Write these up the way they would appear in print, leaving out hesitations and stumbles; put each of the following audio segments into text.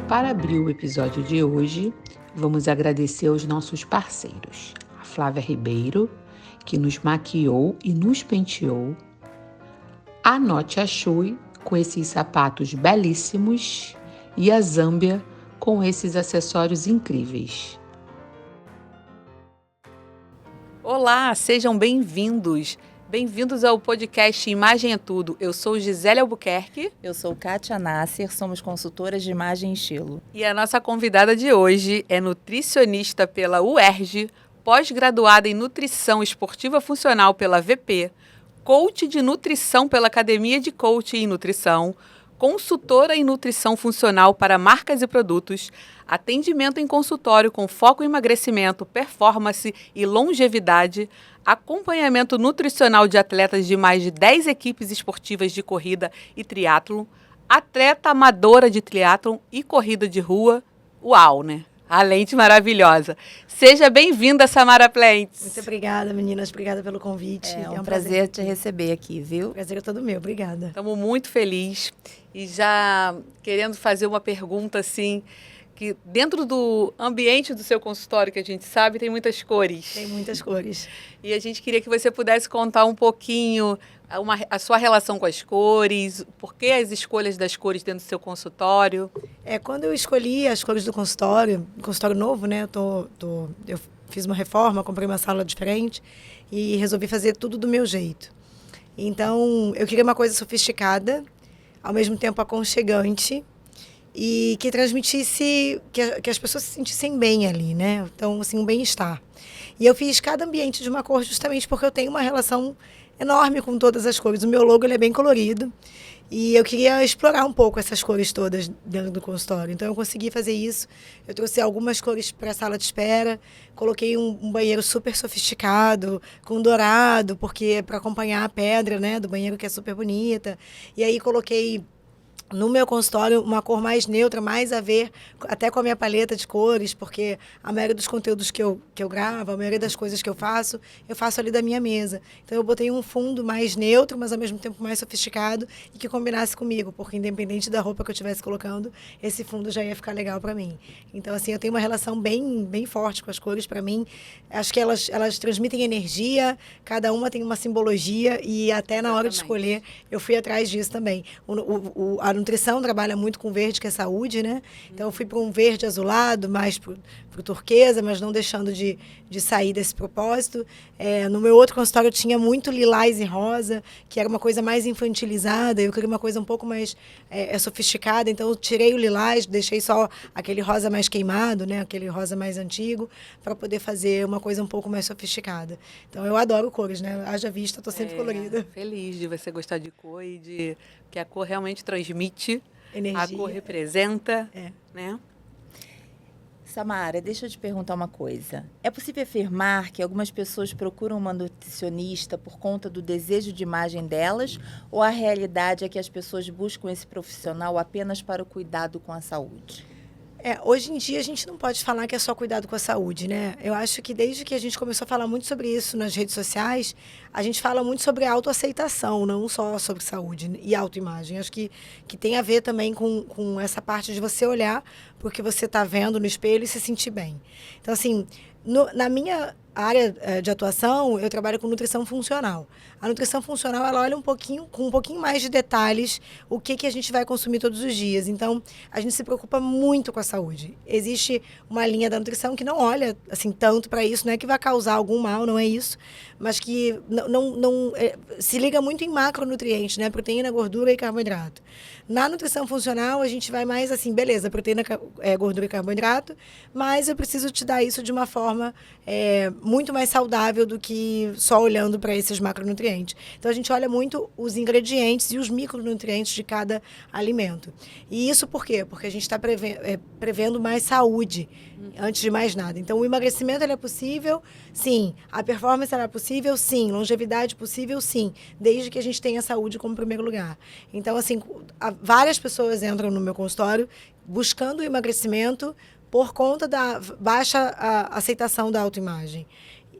Para abrir o episódio de hoje, vamos agradecer aos nossos parceiros. A Flávia Ribeiro, que nos maquiou e nos penteou. A Note Achui, com esses sapatos belíssimos. E a Zâmbia, com esses acessórios incríveis. Olá, sejam bem-vindos. Bem-vindos ao podcast Imagem é Tudo. Eu sou Gisele Albuquerque. Eu sou Kátia Nasser, somos consultoras de imagem e estilo. E a nossa convidada de hoje é nutricionista pela UERJ, pós-graduada em Nutrição Esportiva Funcional pela VP, coach de nutrição pela Academia de Coaching e Nutrição, consultora em nutrição funcional para marcas e produtos, atendimento em consultório com foco em emagrecimento, performance e longevidade, acompanhamento nutricional de atletas de mais de 10 equipes esportivas de corrida e triatlon, atleta amadora de triatlon e corrida de rua. Uau, né? A lente maravilhosa. Seja bem-vinda, Samara Plentes. Muito obrigada, meninas. Obrigada pelo convite. É um prazer te receber aqui, viu? O prazer é todo meu. Obrigada. Estamos muito felizes e já querendo fazer uma pergunta assim, que dentro do ambiente do seu consultório, que a gente sabe, tem muitas cores. Tem muitas cores. E a gente queria que você pudesse contar um pouquinho a sua relação com as cores, por que as escolhas das cores dentro do seu consultório. Quando eu escolhi as cores do consultório novo, né? Eu fiz uma reforma, comprei uma sala diferente e resolvi fazer tudo do meu jeito. Então, eu queria uma coisa sofisticada, ao mesmo tempo aconchegante, e que transmitisse, que as pessoas se sentissem bem ali, né? Então, assim, um bem-estar. E eu fiz cada ambiente de uma cor justamente porque eu tenho uma relação enorme com todas as cores. O meu logo ele é bem colorido e eu queria explorar um pouco essas cores todas dentro do consultório. Então, eu consegui fazer isso. Eu trouxe algumas cores para a sala de espera, coloquei um banheiro super sofisticado, com dourado, porque para acompanhar a pedra, né, do banheiro, que é super bonita. E aí coloquei no meu consultório uma cor mais neutra, mais a ver até com a minha paleta de cores, porque a maioria dos conteúdos que eu gravo, a maioria das coisas que eu faço ali da minha mesa. Então eu botei um fundo mais neutro, mas ao mesmo tempo mais sofisticado e que combinasse comigo, porque independente da roupa que eu estivesse colocando, esse fundo já ia ficar legal para mim. Então assim, eu tenho uma relação bem forte com as cores para mim. Acho que elas transmitem energia, cada uma tem uma simbologia e até na hora de escolher eu fui atrás disso também. A nutrição trabalha muito com verde, que é saúde, né? Então, eu fui para um verde azulado, mais para o turquesa, mas não deixando de sair desse propósito. No meu outro consultório, eu tinha muito lilás e rosa, que era uma coisa mais infantilizada. Eu queria uma coisa um pouco mais sofisticada. Então, eu tirei o lilás, deixei só aquele rosa mais queimado, né? Aquele rosa mais antigo, para poder fazer uma coisa um pouco mais sofisticada. Então, eu adoro cores, né? Haja vista, estou sempre colorida. Feliz de você gostar de cor e de que a cor realmente transmite, energia. a cor representa, né? Samara, deixa eu te perguntar uma coisa. É possível afirmar que algumas pessoas procuram uma nutricionista por conta do desejo de imagem delas, ou a realidade é que as pessoas buscam esse profissional apenas para o cuidado com a saúde? Hoje em dia a gente não pode falar que é só cuidado com a saúde, né? Eu acho que desde que a gente começou a falar muito sobre isso nas redes sociais, a gente fala muito sobre autoaceitação, não só sobre saúde e autoimagem. Acho que tem a ver também com essa parte de você olhar para o que você está vendo no espelho e se sentir bem. Então, assim, na minha área de atuação, eu trabalho com nutrição funcional. A nutrição funcional, ela olha com um pouquinho mais de detalhes o que a gente vai consumir todos os dias. Então, a gente se preocupa muito com a saúde. Existe uma linha da nutrição que não olha assim tanto para isso, não é que vai causar algum mal, não é isso, mas que não se liga muito em macronutrientes, né? Proteína, gordura e carboidrato. Na nutrição funcional, a gente vai mais assim, beleza, proteína, gordura e carboidrato, mas eu preciso te dar isso de uma forma muito mais saudável do que só olhando para esses macronutrientes. Então, a gente olha muito os ingredientes e os micronutrientes de cada alimento. E isso por quê? Porque a gente está prevendo mais saúde, antes de mais nada. Então, o emagrecimento ele é possível? Sim. A performance ela é possível? Sim. Longevidade possível? Sim. Desde que a gente tenha saúde como primeiro lugar. Então, assim, várias pessoas entram no meu consultório buscando o emagrecimento por conta da baixa aceitação da autoimagem.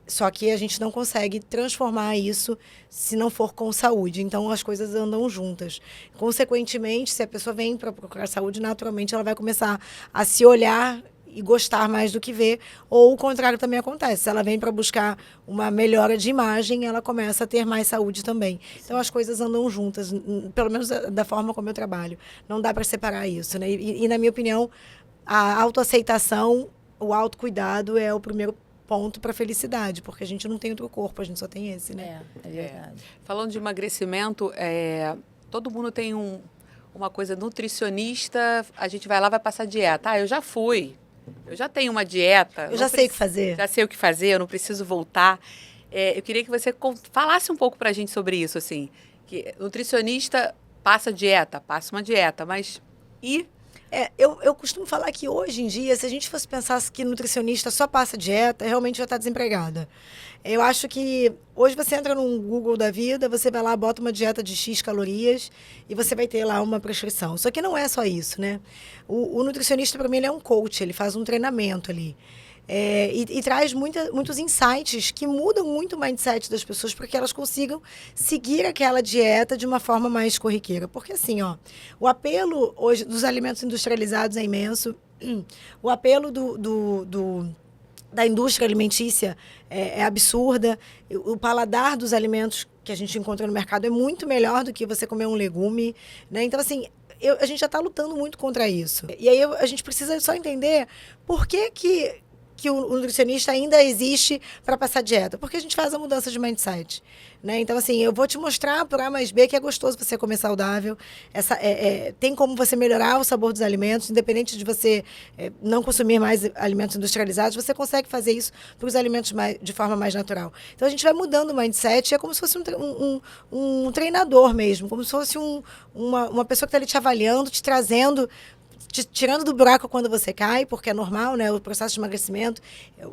Só que a gente não consegue transformar isso se não for com saúde. Então, as coisas andam juntas. Consequentemente, se a pessoa vem para procurar saúde, naturalmente ela vai começar a se olhar e gostar mais do que ver. Ou o contrário também acontece. Se ela vem para buscar uma melhora de imagem, ela começa a ter mais saúde também. Então, as coisas andam juntas, pelo menos da forma como eu trabalho. Não dá para separar isso, né? E, na minha opinião, a autoaceitação, o autocuidado é o primeiro ponto para a felicidade, porque a gente não tem outro corpo, a gente só tem esse, né? É verdade. Falando de emagrecimento, todo mundo tem uma coisa nutricionista, a gente vai lá, vai passar dieta. Eu já fui, eu já tenho uma dieta. Eu já sei o que fazer. Já sei o que fazer, eu não preciso voltar. Eu queria que você falasse um pouco para a gente sobre isso, assim, que nutricionista passa dieta, passa uma dieta, mas eu costumo falar que hoje em dia, se a gente fosse pensar que nutricionista só passa dieta, realmente já está desempregada. Eu acho que hoje você entra num Google da vida, você vai lá, bota uma dieta de X calorias e você vai ter lá uma prescrição. Só que não é só isso, né? O nutricionista, para mim, ele é um coach, ele faz um treinamento ali. E traz muitos insights que mudam muito o mindset das pessoas para que elas consigam seguir aquela dieta de uma forma mais corriqueira. Porque assim, o apelo hoje dos alimentos industrializados é imenso, o apelo da indústria alimentícia é absurda, o paladar dos alimentos que a gente encontra no mercado é muito melhor do que você comer um legume, né? Então, assim, a gente já está lutando muito contra isso. E aí a gente precisa só entender por que o nutricionista ainda existe para passar dieta, porque a gente faz a mudança de mindset, né? Então, assim, eu vou te mostrar por A mais B que é gostoso você comer saudável, tem como você melhorar o sabor dos alimentos, independente de você não consumir mais alimentos industrializados, você consegue fazer isso para os alimentos de forma mais natural. Então, a gente vai mudando o mindset, é como se fosse um treinador mesmo, como se fosse uma pessoa que está ali te avaliando, te trazendo, tirando do buraco quando você cai, porque é normal, né? O processo de emagrecimento,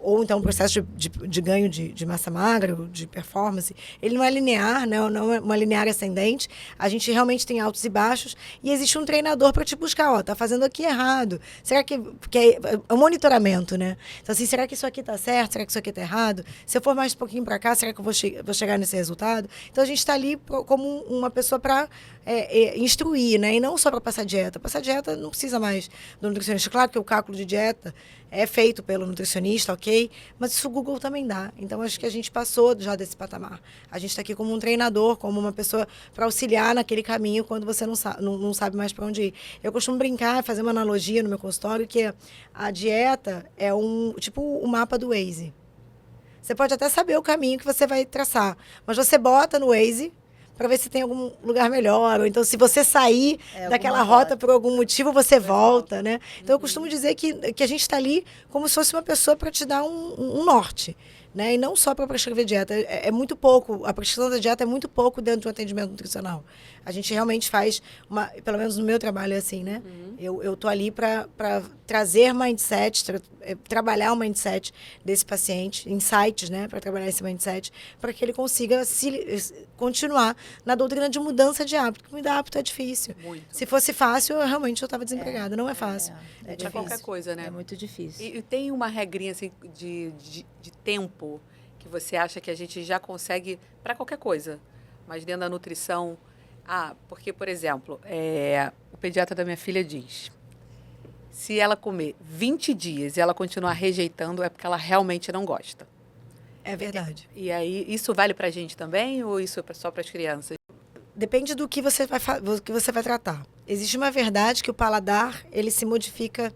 ou então o processo de ganho de massa magra, de performance, ele não é linear, né? Não é uma linear ascendente. A gente realmente tem altos e baixos, e existe um treinador para te buscar, tá fazendo aqui errado. Será que é um monitoramento, né? Então, assim, será que isso aqui tá certo? Será que isso aqui tá errado? Se eu for mais um pouquinho para cá, será que eu vou chegar nesse resultado? Então, a gente está ali como uma pessoa para instruir, né? E não só para passar dieta. Passar dieta não precisa mais do nutricionista. Claro que o cálculo de dieta é feito pelo nutricionista, ok? Mas isso o Google também dá. Então, acho que a gente passou já desse patamar. A gente está aqui como um treinador, como uma pessoa para auxiliar naquele caminho quando você não sabe mais para onde ir. Eu costumo brincar, fazer uma analogia no meu consultório, que a dieta é tipo o mapa do Waze. Você pode até saber o caminho que você vai traçar, mas você bota no Waze para ver se tem algum lugar melhor, ou então se você sair daquela rota por algum motivo, você volta, né? Então, eu costumo dizer que a gente está ali como se fosse uma pessoa para te dar um norte, né? E não só para prescrever dieta. É muito pouco, a prescrição da dieta é muito pouco dentro de um atendimento nutricional. A gente realmente faz, pelo menos no meu trabalho é assim, né? Eu tô ali para trazer mindset, trabalhar o mindset desse paciente, insights, né? Para trabalhar esse mindset, para que ele consiga continuar na doutrina de mudança de hábito. Mudar hábito é difícil. Muito. Se fosse fácil, realmente eu estava desempregada. Não é fácil. É para qualquer coisa, né? É muito difícil. E tem uma regrinha assim, de tempo que você acha que a gente já consegue para qualquer coisa, mas dentro da nutrição. Porque, por exemplo, o pediatra da minha filha diz: se ela comer 20 dias e ela continuar rejeitando, é porque ela realmente não gosta. É verdade. E aí, isso vale para a gente também ou isso é só para as crianças? Depende do que você vai tratar. Existe uma verdade que o paladar ele se modifica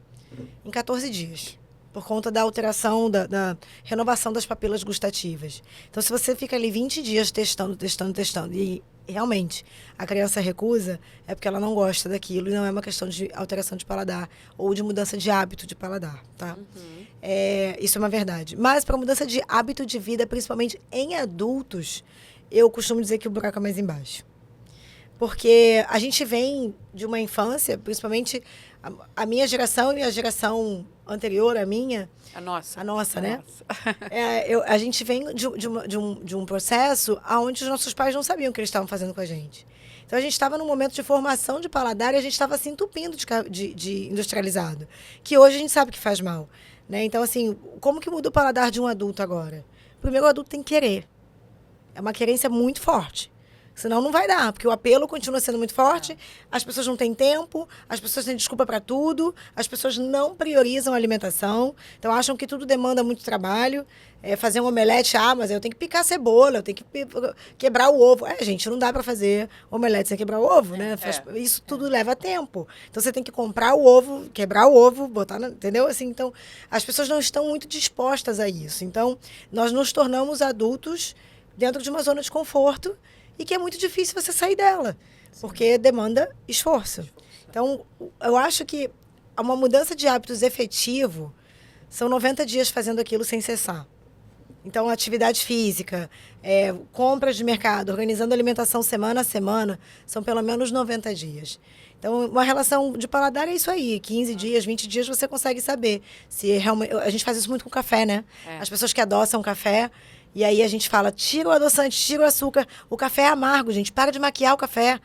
em 14 dias, por conta da alteração, da renovação das papilas gustativas. Então, se você fica ali 20 dias testando, e realmente a criança recusa, é porque ela não gosta daquilo e não é uma questão de alteração de paladar ou de mudança de hábito de paladar, tá? Isso é uma verdade. Mas para mudança de hábito de vida, principalmente em adultos, eu costumo dizer que o buraco é mais embaixo. Porque a gente vem de uma infância, principalmente a minha geração e a geração anterior à minha. A nossa, né? A gente vem de um processo onde os nossos pais não sabiam o que eles estavam fazendo com a gente. Então, a gente estava num momento de formação de paladar e a gente estava se entupindo de industrializado, que hoje a gente sabe que faz mal, né? Então, assim, como que muda o paladar de um adulto agora? primeiro o adulto tem que querer. É uma querência muito forte. Senão não vai dar, porque o apelo continua sendo muito forte, as pessoas não têm tempo, as pessoas têm desculpa para tudo, as pessoas não priorizam a alimentação, então acham que tudo demanda muito trabalho. Fazer um omelete, mas eu tenho que picar a cebola, eu tenho que quebrar o ovo. Gente, não dá para fazer omelete sem quebrar o ovo, né? Isso tudo leva tempo. Então você tem que comprar o ovo, quebrar o ovo, botar, entendeu? Assim, então, as pessoas não estão muito dispostas a isso. Então, nós nos tornamos adultos dentro de uma zona de conforto e que é muito difícil você sair dela, porque demanda esforço. Então, eu acho que uma mudança de hábitos efetivo são 90 dias fazendo aquilo sem cessar. Então, atividade física, compras de mercado, organizando a alimentação semana a semana, são pelo menos 90 dias. Então, uma relação de paladar é isso aí. 15 dias, 20 dias, você consegue saber se realmente... A gente faz isso muito com café, né? As pessoas que adoçam café... E aí a gente fala, tira o adoçante, tira o açúcar. O café é amargo, gente. Para de maquiar o café.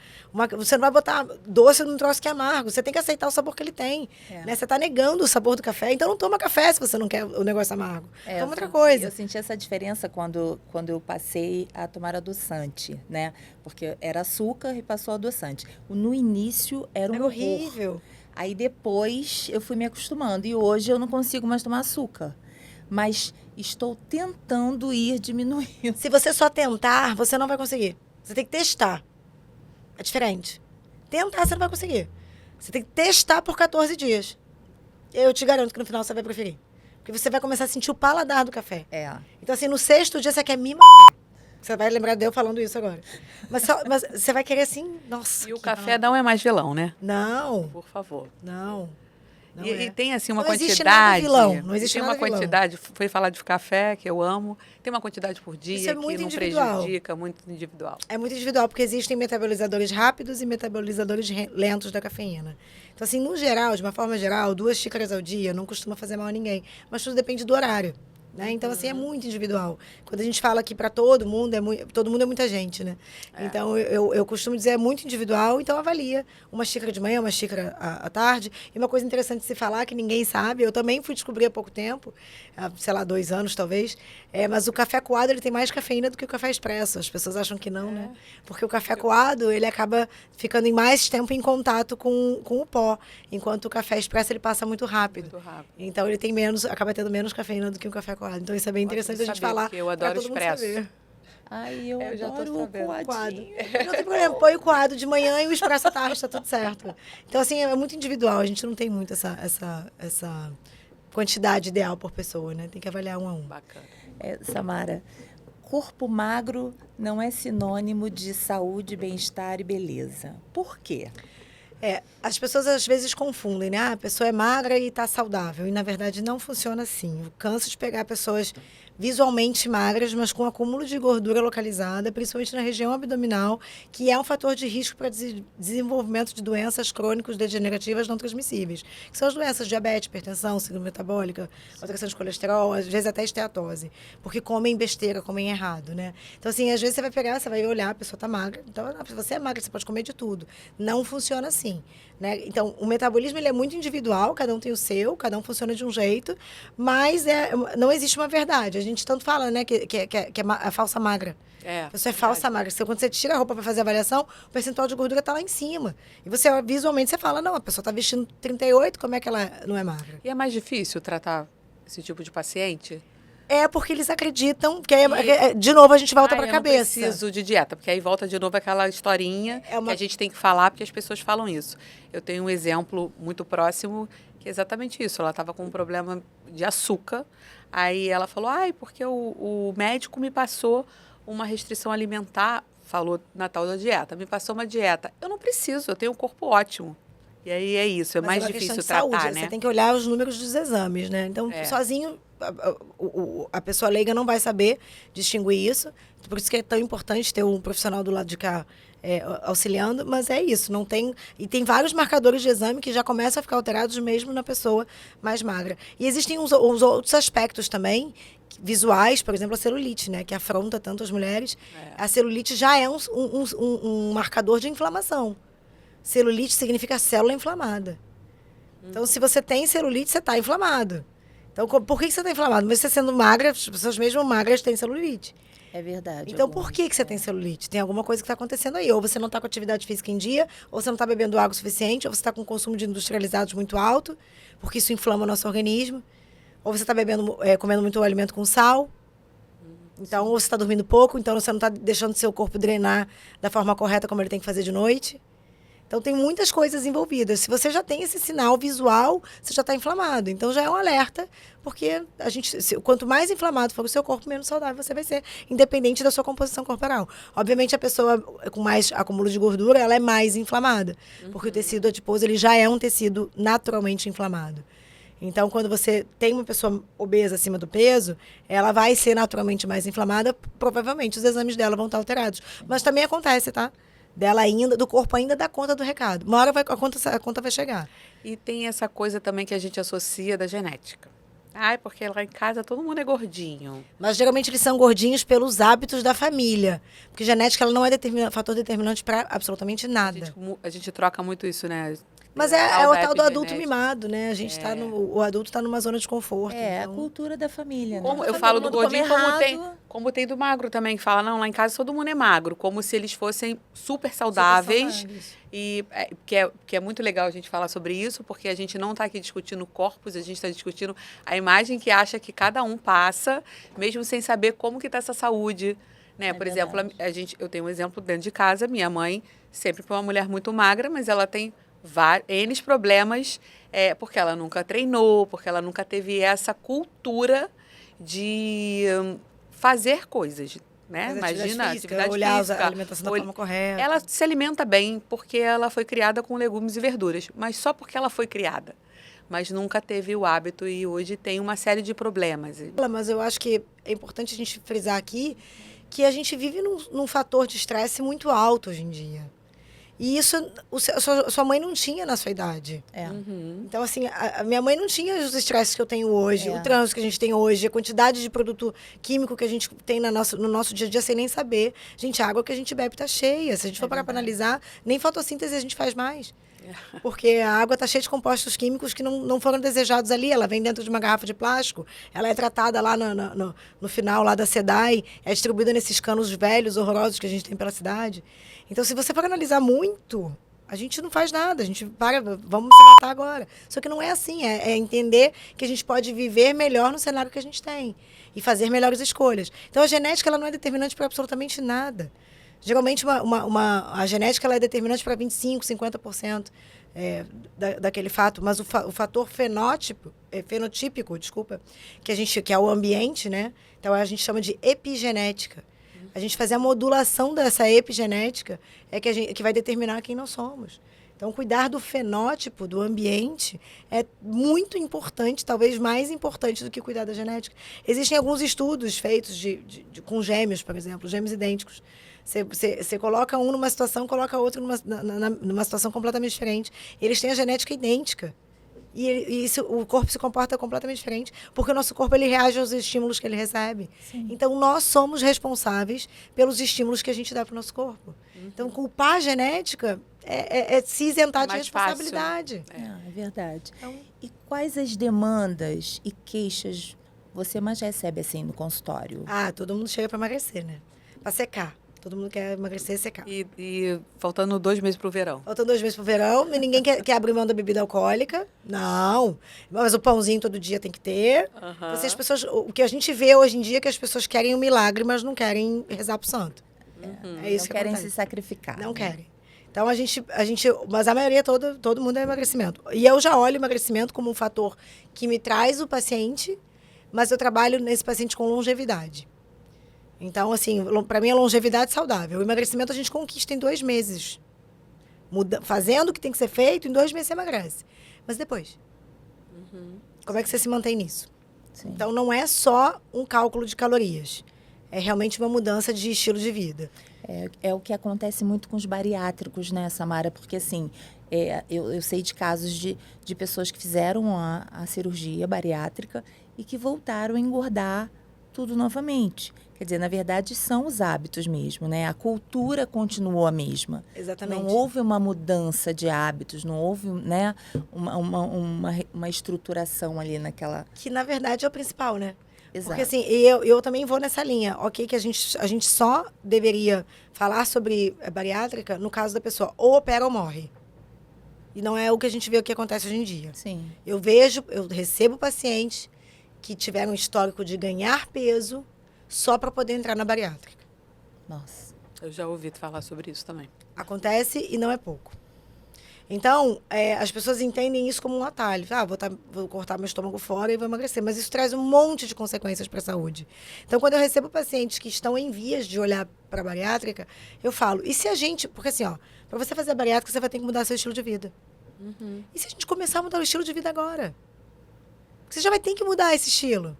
Você não vai botar doce num troço que é amargo. Você tem que aceitar o sabor que ele tem. Né? Você está negando o sabor do café. Então não toma café se você não quer o negócio amargo. Toma outra coisa. Eu senti essa diferença quando eu passei a tomar adoçante, né? Porque era açúcar e passou adoçante. No início era um horrível. Aí depois eu fui me acostumando. E hoje eu não consigo mais tomar açúcar. Mas estou tentando ir diminuindo. Se você só tentar, você não vai conseguir. Você tem que testar. É diferente. Tentar, você não vai conseguir. Você tem que testar por 14 dias. Eu te garanto que no final você vai preferir. Porque você vai começar a sentir o paladar do café. Então, assim, no 6º dia você quer me matar. Você vai lembrar de eu falando isso agora. Mas você vai querer assim, nossa. E o café não é mais vilão, né? Não. Por favor. Não. E tem assim uma não quantidade. Existe nada vilão. Não existe tem nada uma quantidade. Foi falar de café, que eu amo. Tem uma quantidade por dia Isso é que muito não individual. prejudica, muito individual. É muito individual, porque existem metabolizadores rápidos e metabolizadores lentos da cafeína. Então, assim, no geral, de uma forma geral, 2 xícaras ao dia não costuma fazer mal a ninguém. Mas tudo depende do horário. Né? Então, assim, é muito individual. Quando a gente fala aqui para todo mundo é muita gente, né? Então, eu costumo dizer, é muito individual, então avalia uma xícara de manhã, uma xícara à tarde. E uma coisa interessante de se falar, que ninguém sabe, eu também fui descobrir há pouco tempo, há, sei lá, 2 anos talvez, mas o café coado, ele tem mais cafeína do que o café expresso. As pessoas acham que não, né? Porque o café coado, ele acaba ficando mais tempo em contato com o pó, enquanto o café expresso, ele passa muito rápido. Muito rápido. Então, ele tem acaba tendo menos cafeína do que o café coado. Então, isso é bem interessante a gente falar. Eu adoro expresso. Ai, eu já tô adoro o sabendo. coadinho. Não tem problema, põe o coado de manhã e o expresso à tarde, tá tudo certo. Então, assim, é muito individual. A gente não tem muito essa quantidade ideal por pessoa, né? Tem que avaliar um a um. Bacana. Samara, corpo magro não é sinônimo de saúde, bem-estar e beleza. Por quê? As pessoas às vezes confundem, né? A pessoa é magra e está saudável. E, na verdade, não funciona assim. Eu canso de pegar pessoas visualmente magras, mas com acúmulo de gordura localizada, principalmente na região abdominal, que é um fator de risco para desenvolvimento de doenças crônicas degenerativas não transmissíveis, que são as doenças diabetes, hipertensão, síndrome metabólica, alteração de colesterol, às vezes até esteatose, porque comem besteira, comem errado, né? Então, assim, às vezes você vai pegar, você vai olhar, a pessoa está magra, então, se você é magra, você pode comer de tudo. Não funciona assim, né? Então, o metabolismo ele é muito individual, cada um tem o seu, cada um funciona de um jeito, mas não existe uma verdade. A gente tanto fala, né, que é a falsa magra. A pessoa é falsa magra. Quando você tira a roupa para fazer a avaliação, o percentual de gordura está lá em cima. E você, visualmente, você fala, não, a pessoa está vestindo 38, como é que ela não é magra? E é mais difícil tratar esse tipo de paciente? Porque eles acreditam que, de novo, a gente volta para a cabeça. Eu não preciso de dieta, porque aí volta de novo aquela historinha que a gente tem que falar, porque as pessoas falam isso. Eu tenho um exemplo muito próximo, que é exatamente isso. Ela estava com um problema de açúcar, aí ela falou, porque o médico me passou uma restrição alimentar, falou na tal da dieta, me passou uma dieta. Eu não preciso, eu tenho um corpo ótimo. E aí é isso, Mas mais difícil tratar, saúde, né? Você tem que olhar os números dos exames, né? Então, sozinho, a pessoa leiga não vai saber distinguir isso. Por isso que é tão importante ter um profissional do lado de cá auxiliando, mas é isso, não tem... E tem vários marcadores de exame que já começam a ficar alterados mesmo na pessoa mais magra. E existem uns outros aspectos também, visuais, por exemplo, a celulite, né? Que afronta tanto as mulheres. A celulite já é um marcador de inflamação. Celulite significa célula inflamada. Então, se você tem celulite, você está inflamado. Então, por que você está inflamado? Mas você sendo magra, as pessoas mesmo magras têm celulite. É verdade. Então, por que você tem celulite? Tem alguma coisa que está acontecendo aí. Ou você não está com atividade física em dia, ou você não está bebendo água o suficiente, ou você está com consumo de industrializados muito alto, porque isso inflama o nosso organismo. Ou você está comendo muito alimento com sal. Então, ou você está dormindo pouco, então você não está deixando seu corpo drenar da forma correta como ele tem que fazer de noite. Então, tem muitas coisas envolvidas. Se você já tem esse sinal visual, você já está inflamado. Então, já é um alerta, porque quanto mais inflamado for o seu corpo, menos saudável você vai ser, independente da sua composição corporal. Obviamente, a pessoa com mais acúmulo de gordura, ela é mais inflamada, porque o tecido adiposo ele já é um tecido naturalmente inflamado. Então, quando você tem uma pessoa obesa acima do peso, ela vai ser naturalmente mais inflamada, provavelmente os exames dela vão estar alterados. Mas também acontece, tá? Do corpo ainda dá conta do recado. Uma hora a conta vai chegar. E tem essa coisa também que a gente associa da genética. Ai, porque lá em casa todo mundo é gordinho. Mas geralmente eles são gordinhos pelos hábitos da família. Porque genética ela não é fator determinante para absolutamente nada. A gente troca muito isso, né? Mas é o tal do adulto mimado, né? A gente o adulto está numa zona de conforto. É, então... a cultura da família. Como, né? eu falo do gordinho errado. como tem do magro também, que fala, não, lá em casa todo mundo é magro, como se eles fossem super saudáveis. E que é muito legal a gente falar sobre isso, porque a gente não está aqui discutindo corpos, a gente está discutindo a imagem que acha que cada um passa, mesmo sem saber como que está essa saúde. Né? Por exemplo, eu tenho um exemplo dentro de casa, minha mãe sempre foi uma mulher muito magra, mas ela tem N problemas, porque ela nunca treinou, porque ela nunca teve essa cultura de fazer coisas, né? Imagina, atividade olhar física, a alimentação da forma correta. Ela se alimenta bem porque ela foi criada com legumes e verduras, mas só porque ela foi criada. Mas nunca teve o hábito e hoje tem uma série de problemas. Mas eu acho que é importante a gente frisar aqui que a gente vive num fator de estresse muito alto hoje em dia. E isso sua mãe não tinha na sua idade. Então, assim, a minha mãe não tinha os estresses que eu tenho hoje, o trânsito que a gente tem hoje, a quantidade de produto químico que a gente tem no nosso dia a dia sem nem saber. Gente, a água que a gente bebe está cheia. Se a gente for parar para analisar, nem fotossíntese a gente faz mais. Porque a água está cheia de compostos químicos que não foram desejados ali. Ela vem dentro de uma garrafa de plástico, ela é tratada lá no final lá da SEDAI, é distribuída nesses canos velhos, horrorosos que a gente tem pela cidade. Então, se você for analisar muito, a gente não faz nada, a gente vamos se matar agora. Só que não é assim, é entender que a gente pode viver melhor no cenário que a gente tem e fazer melhores escolhas. Então, a genética ela não é determinante para absolutamente nada. Geralmente, a genética ela é determinante para 25%, 50% daquele fato, mas o fator fenotípico, que é o ambiente, né? Então, a gente chama de epigenética. A gente fazer a modulação dessa epigenética que vai determinar quem nós somos. Então, cuidar do fenótipo, do ambiente, é muito importante, talvez mais importante do que cuidar da genética. Existem alguns estudos feitos com gêmeos, por exemplo, gêmeos idênticos. Você coloca um numa situação, coloca outro numa situação completamente diferente. Eles têm a genética idêntica. E o corpo se comporta completamente diferente, porque o nosso corpo ele reage aos estímulos que ele recebe. Sim. Então, nós somos responsáveis pelos estímulos que a gente dá para o nosso corpo. Então, culpar a genética é se isentar de responsabilidade. É verdade. Então, e quais as demandas e queixas você mais recebe assim no consultório? Todo mundo chega para emagrecer, né? Para secar. Todo mundo quer emagrecer e secar. E faltando 2 meses para o verão. Faltando 2 meses para o verão. Ninguém quer abrir mão da bebida alcoólica. Não. Mas o pãozinho todo dia tem que ter. Então, assim, as pessoas, o que a gente vê hoje em dia é que as pessoas querem um milagre, mas não querem rezar pro santo. É isso não que querem acontece. se sacrificar. Não querem. Então, mas a maioria todo mundo é emagrecimento. E eu já olho o emagrecimento como um fator que me traz o paciente, mas eu trabalho nesse paciente com longevidade. Então, assim, para mim é longevidade saudável. O emagrecimento a gente conquista em 2 meses. Fazendo o que tem que ser feito, em 2 meses você emagrece. Mas depois? Como é que você se mantém nisso? Sim. Então, não é só um cálculo de calorias. É realmente uma mudança de estilo de vida. É o que acontece muito com os bariátricos, né, Samara? Porque, assim, eu sei de casos de pessoas que fizeram a cirurgia bariátrica e que voltaram a engordar tudo novamente. Quer dizer, na verdade, são os hábitos mesmo, né? A cultura continuou a mesma. Exatamente. Não houve uma mudança de hábitos, não houve, né, uma estruturação ali naquela... Que, na verdade, é o principal, né? Exato. Porque, assim, eu também vou nessa linha. Ok, que a gente só deveria falar sobre a bariátrica no caso da pessoa ou opera ou morre. E não é o que a gente vê o que acontece hoje em dia. Sim. Eu recebo pacientes que tiveram um histórico de ganhar peso só para poder entrar na bariátrica. Nossa. Eu já ouvi falar sobre isso também. Acontece e não é pouco. Então, as pessoas entendem isso como um atalho. Vou cortar meu estômago fora e vou emagrecer. Mas isso traz um monte de consequências para a saúde. Então, quando eu recebo pacientes que estão em vias de olhar para a bariátrica, eu falo, e se a gente... Porque assim, para você fazer a bariátrica, você vai ter que mudar seu estilo de vida. E se a gente começar a mudar o estilo de vida agora? Você já vai ter que mudar esse estilo.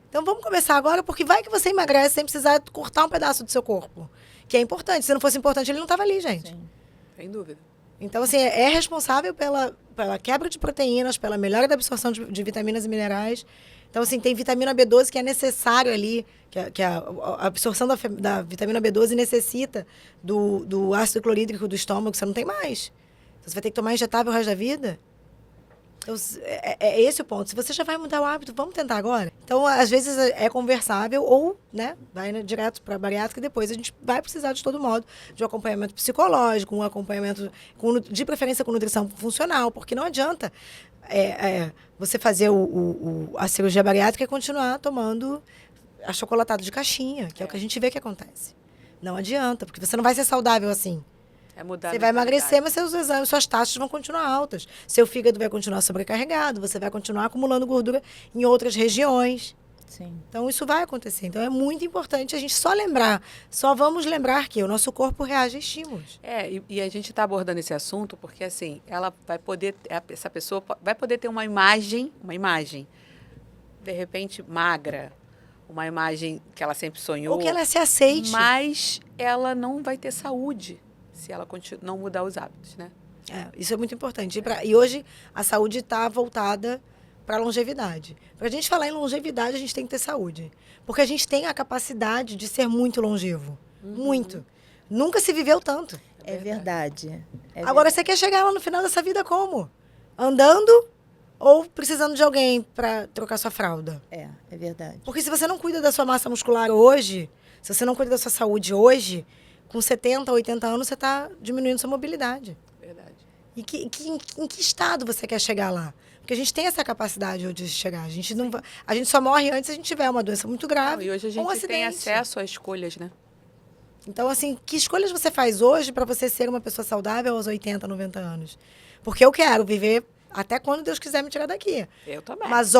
Então, vamos começar agora, porque vai que você emagrece sem precisar cortar um pedaço do seu corpo. Que é importante. Se não fosse importante, ele não estava ali, gente. Sim. Sem dúvida. Então, assim, é responsável pela quebra de proteínas, pela melhora da absorção de vitaminas e minerais. Então, assim, tem vitamina B12 que é necessário ali, que a absorção da vitamina B12 necessita do ácido clorídrico do estômago, que você não tem mais. Então, você vai ter que tomar injetável o resto da vida. Então, é esse o ponto. Se você já vai mudar o hábito, vamos tentar agora? Então, às vezes é conversável ou, né, vai direto para a bariátrica e depois a gente vai precisar, de todo modo, de um acompanhamento psicológico, um acompanhamento, de preferência com nutrição funcional, porque não adianta você fazer a cirurgia bariátrica e continuar tomando achocolatado de caixinha, que é o que a gente vê que acontece. Não adianta, porque você não vai ser saudável assim. É mudar Você vai emagrecer, mas seus exames, suas taxas vão continuar altas. Seu fígado vai continuar sobrecarregado, você vai continuar acumulando gordura em outras regiões. Sim. Então, isso vai acontecer. Então, é muito importante a gente só vamos lembrar que o nosso corpo reage a estímulos. E a gente está abordando esse assunto porque, assim, essa pessoa vai poder ter uma imagem, de repente, magra, uma imagem que ela sempre sonhou. Ou que ela se aceite. Mas ela não vai ter saúde se ela não mudar os hábitos, né? Isso é muito importante. E hoje, a saúde está voltada para a longevidade. Para a gente falar em longevidade, a gente tem que ter saúde. Porque a gente tem a capacidade de ser muito longevo. Muito. Nunca se viveu tanto. É verdade. Agora, você quer chegar lá no final dessa vida como? Andando ou precisando de alguém para trocar sua fralda? É verdade. Porque se você não cuida da sua massa muscular hoje, se você não cuida da sua saúde hoje, com 70, 80 anos, você está diminuindo sua mobilidade. Verdade. E em que estado você quer chegar lá? Porque a gente tem essa capacidade hoje de chegar. A gente só morre antes se a gente tiver uma doença muito grave. E hoje a gente tem acesso a escolhas, né? Então, assim, que escolhas você faz hoje para você ser uma pessoa saudável aos 80, 90 anos? Porque eu quero viver até quando Deus quiser me tirar daqui. Eu também. Mas,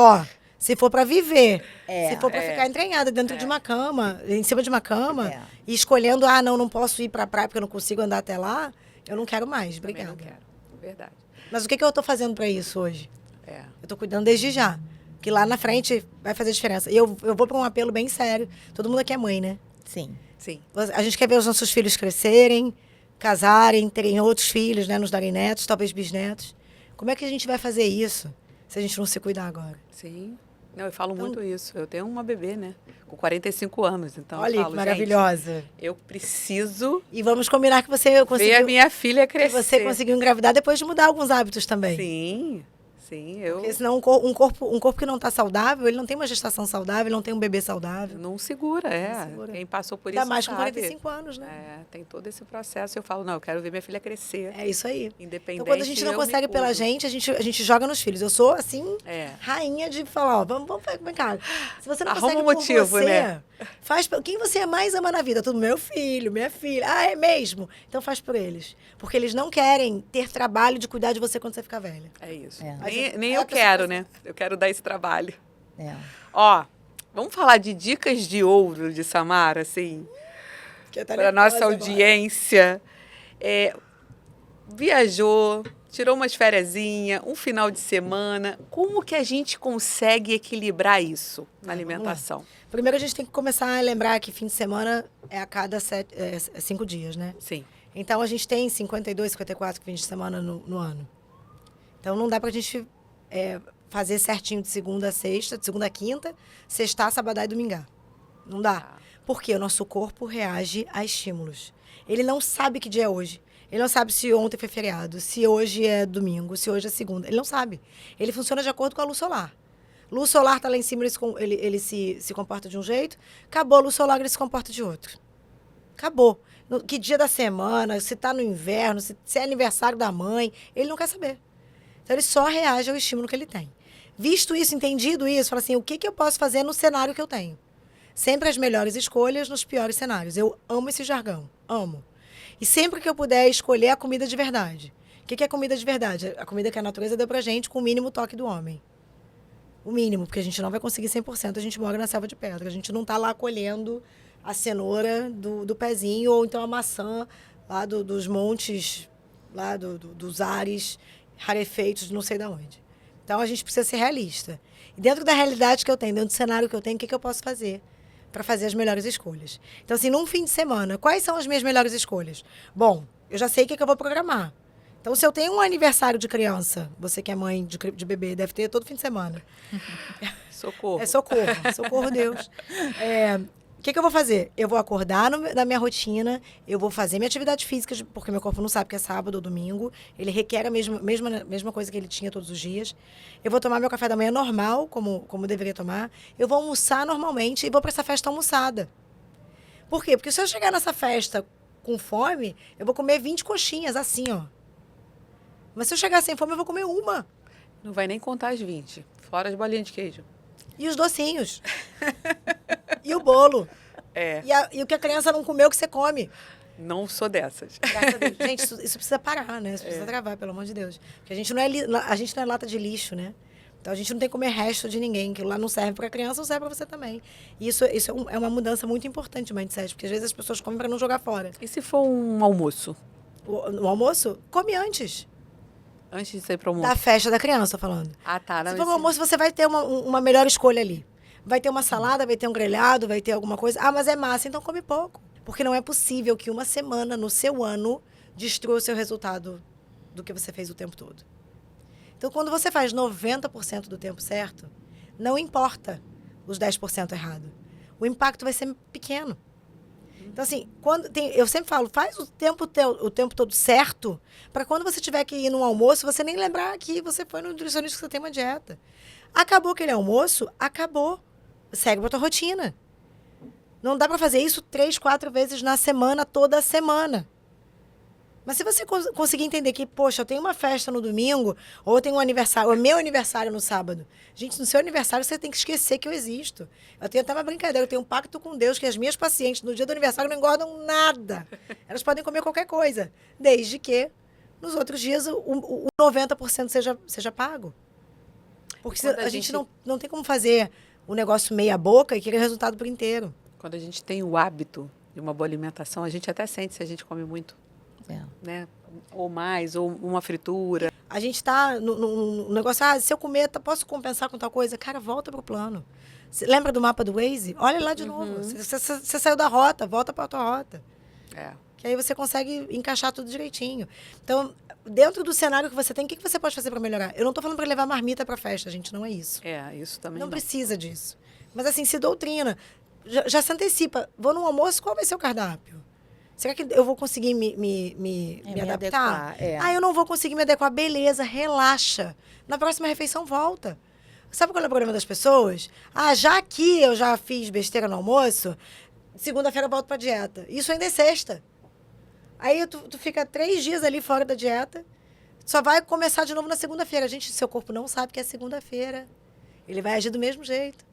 se for para viver, se for para ficar entranhada dentro de uma cama, em cima de uma cama, e escolhendo, não posso ir para a praia porque eu não consigo andar até lá, eu não quero mais. Obrigada. Também não quero. Verdade. Mas o que eu estou fazendo para isso hoje? É. Eu estou cuidando desde já. Que lá na frente vai fazer diferença. E eu vou para um apelo bem sério. Todo mundo aqui é mãe, né? Sim. Sim. A gente quer ver os nossos filhos crescerem, casarem, terem outros filhos, né? Nos darem netos, talvez bisnetos. Como é que a gente vai fazer isso se a gente não se cuidar agora? Sim. Não, eu falo muito isso. Eu tenho uma bebê, né? Com 45 anos. Então Olha, eu falo, maravilhosa. gente, eu preciso E vamos combinar que você conseguiu... ver a minha filha que crescer. você conseguiu engravidar depois de mudar alguns hábitos também. Sim. Sim, Porque senão um corpo que não está saudável, ele não tem uma gestação saudável, ele não tem um bebê saudável. não segura, Não segura. Quem passou por Ainda isso mais com sabe. 45 anos, né? Tem todo esse processo. Eu falo, não, eu quero ver minha filha crescer. É isso aí. Independente. Então, quando a gente não eu me consegue pela cuido. gente, a gente joga nos filhos. Eu sou, assim, rainha de falar, vamos vem cá. Se você não Arruma consegue um motivo, por você, né? quem você mais ama na vida? Tudo meu filho, minha filha. Ah, é mesmo? Então faz por eles. Porque eles não querem ter trabalho de cuidar de você quando você ficar velha. É isso. É. Nem eu quero, né? Eu quero dar esse trabalho. É. Ó, vamos falar de dicas de ouro de Samara, assim, para nossa audiência. Viajou, tirou umas fériasinhas, um final de semana. Como que a gente consegue equilibrar isso na alimentação? Primeiro, a gente tem que começar a lembrar que fim de semana é a cada 5 dias, né? Sim. Então, a gente tem 52, 54 fins de semana no ano. Então, não dá pra gente fazer certinho de segunda a sexta, de segunda a quinta, sexta, sabadá e domingá. Não dá. Porque o nosso corpo reage a estímulos. Ele não sabe que dia é hoje. Ele não sabe se ontem foi feriado, se hoje é domingo, se hoje é segunda. Ele não sabe. Ele funciona de acordo com a luz solar. Luz solar está lá em cima, ele se comporta de um jeito. Acabou a luz solar, ele se comporta de outro. Acabou. Que dia da semana, se está no inverno, se é aniversário da mãe, ele não quer saber. Então, ele só reage ao estímulo que ele tem. Visto isso, entendido isso, fala assim, o que eu posso fazer no cenário que eu tenho? Sempre as melhores escolhas nos piores cenários. Eu amo esse jargão. Amo. E sempre que eu puder escolher a comida de verdade. O que é comida de verdade? A comida que a natureza deu pra gente com o mínimo toque do homem. O mínimo, porque a gente não vai conseguir 100%, a gente mora na selva de pedra. A gente não tá lá colhendo a cenoura do pezinho, ou então a maçã lá dos montes, lá dos ares rarefeitos, não sei de onde. Então, a gente precisa ser realista. E dentro da realidade que eu tenho, dentro do cenário que eu tenho, o que eu posso fazer para fazer as melhores escolhas? Então, assim, num fim de semana, quais são as minhas melhores escolhas? Bom, eu já sei o que eu vou programar. Então, se eu tenho um aniversário de criança, você que é mãe de bebê, deve ter todo fim de semana. Socorro. Socorro, Deus. O que eu vou fazer? Eu vou acordar na minha rotina, eu vou fazer minha atividade física, porque meu corpo não sabe que é sábado ou domingo, ele requer a mesma coisa que ele tinha todos os dias. Eu vou tomar meu café da manhã normal, como deveria tomar. Eu vou almoçar normalmente e vou para essa festa almoçada. Por quê? Porque se eu chegar nessa festa com fome, eu vou comer 20 coxinhas, assim, ó. Mas se eu chegar sem fome, eu vou comer uma. Não vai nem contar as 20, fora as bolinhas de queijo. E os docinhos. E o bolo. E o que a criança não comeu, que você come. Não sou dessas. Graças a Deus. Gente, isso precisa parar, né? Isso precisa travar, pelo amor de Deus. Porque a gente não é lata de lixo, né? Então, a gente não tem que comer resto de ninguém. Aquilo lá não serve para a criança, não serve para você também. E isso é uma mudança muito importante de mindset, porque às vezes as pessoas comem para não jogar fora. E se for um almoço? O almoço, come antes. Antes de sair para o almoço? Da festa da criança, falando. Ah, tá. Se for no almoço, você vai ter uma melhor escolha ali. Vai ter uma salada, vai ter um grelhado, vai ter alguma coisa. Ah, mas é massa, então come pouco. Porque não é possível que uma semana no seu ano destrua o seu resultado do que você fez o tempo todo. Então, quando você faz 90% do tempo certo, não importa os 10% errado. O impacto vai ser pequeno. Então, assim, eu sempre falo, faz o tempo todo certo, para quando você tiver que ir num almoço, você nem lembrar que você foi no nutricionista, que você tem uma dieta. Acabou aquele almoço, acabou. Segue a tua rotina. Não dá para fazer isso 3, 4 vezes na semana, toda semana. Mas se você conseguir entender que, poxa, eu tenho uma festa no domingo, ou eu tenho um aniversário, ou meu aniversário no sábado. Gente, no seu aniversário você tem que esquecer que eu existo. Eu tenho até uma brincadeira, eu tenho um pacto com Deus que as minhas pacientes no dia do aniversário não engordam nada. Elas podem comer qualquer coisa, desde que nos outros dias o 90% seja pago. Porque a gente não tem como fazer o negócio meia boca e querer resultado por inteiro. Quando a gente tem o hábito de uma boa alimentação, a gente até sente se a gente come muito. Né? Ou mais, ou uma fritura. A gente está no negócio, se eu comer, posso compensar com tal coisa? Cara, volta pro plano. Você lembra do mapa do Waze? Olha lá de novo. Você saiu da rota, volta para a tua rota. Que aí você consegue encaixar tudo direitinho. Então, dentro do cenário que você tem, o que você pode fazer para melhorar? Eu não estou falando para levar marmita para festa, gente, não é isso. Isso também não precisa disso. Mas assim, se doutrina. Já se antecipa. Vou no almoço, qual vai ser o cardápio? Será que eu vou conseguir me adaptar? Adequar, eu não vou conseguir me adequar. Beleza, relaxa. Na próxima refeição, volta. Sabe qual é o problema das pessoas? Já que eu já fiz besteira no almoço, segunda-feira eu volto pra dieta. Isso ainda é sexta. Aí tu fica 3 dias ali fora da dieta, só vai começar de novo na segunda-feira. Gente, seu corpo não sabe que é segunda-feira. Ele vai agir do mesmo jeito.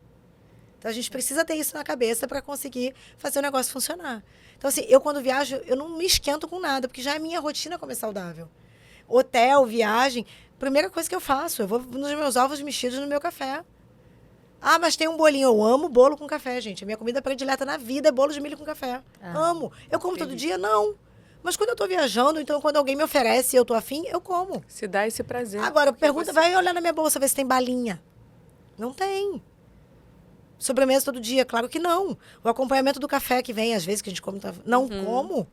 Então, a gente precisa ter isso na cabeça para conseguir fazer o negócio funcionar. Então, assim, eu quando viajo, eu não me esquento com nada, porque já é minha rotina comer saudável. Hotel, viagem, primeira coisa que eu faço, eu vou nos meus ovos mexidos no meu café. Mas tem um bolinho, eu amo bolo com café, gente. A minha comida predileta na vida é bolo de milho com café. Amo. Eu como todo dia? Não. Mas quando eu estou viajando, então quando alguém me oferece e eu estou afim, eu como. Se dá esse prazer. Agora, pergunta, vai olhar na minha bolsa, ver se tem balinha. Não tem. Sobremesa todo dia? Claro que não. O acompanhamento do café que vem, às vezes, que a gente come, não como.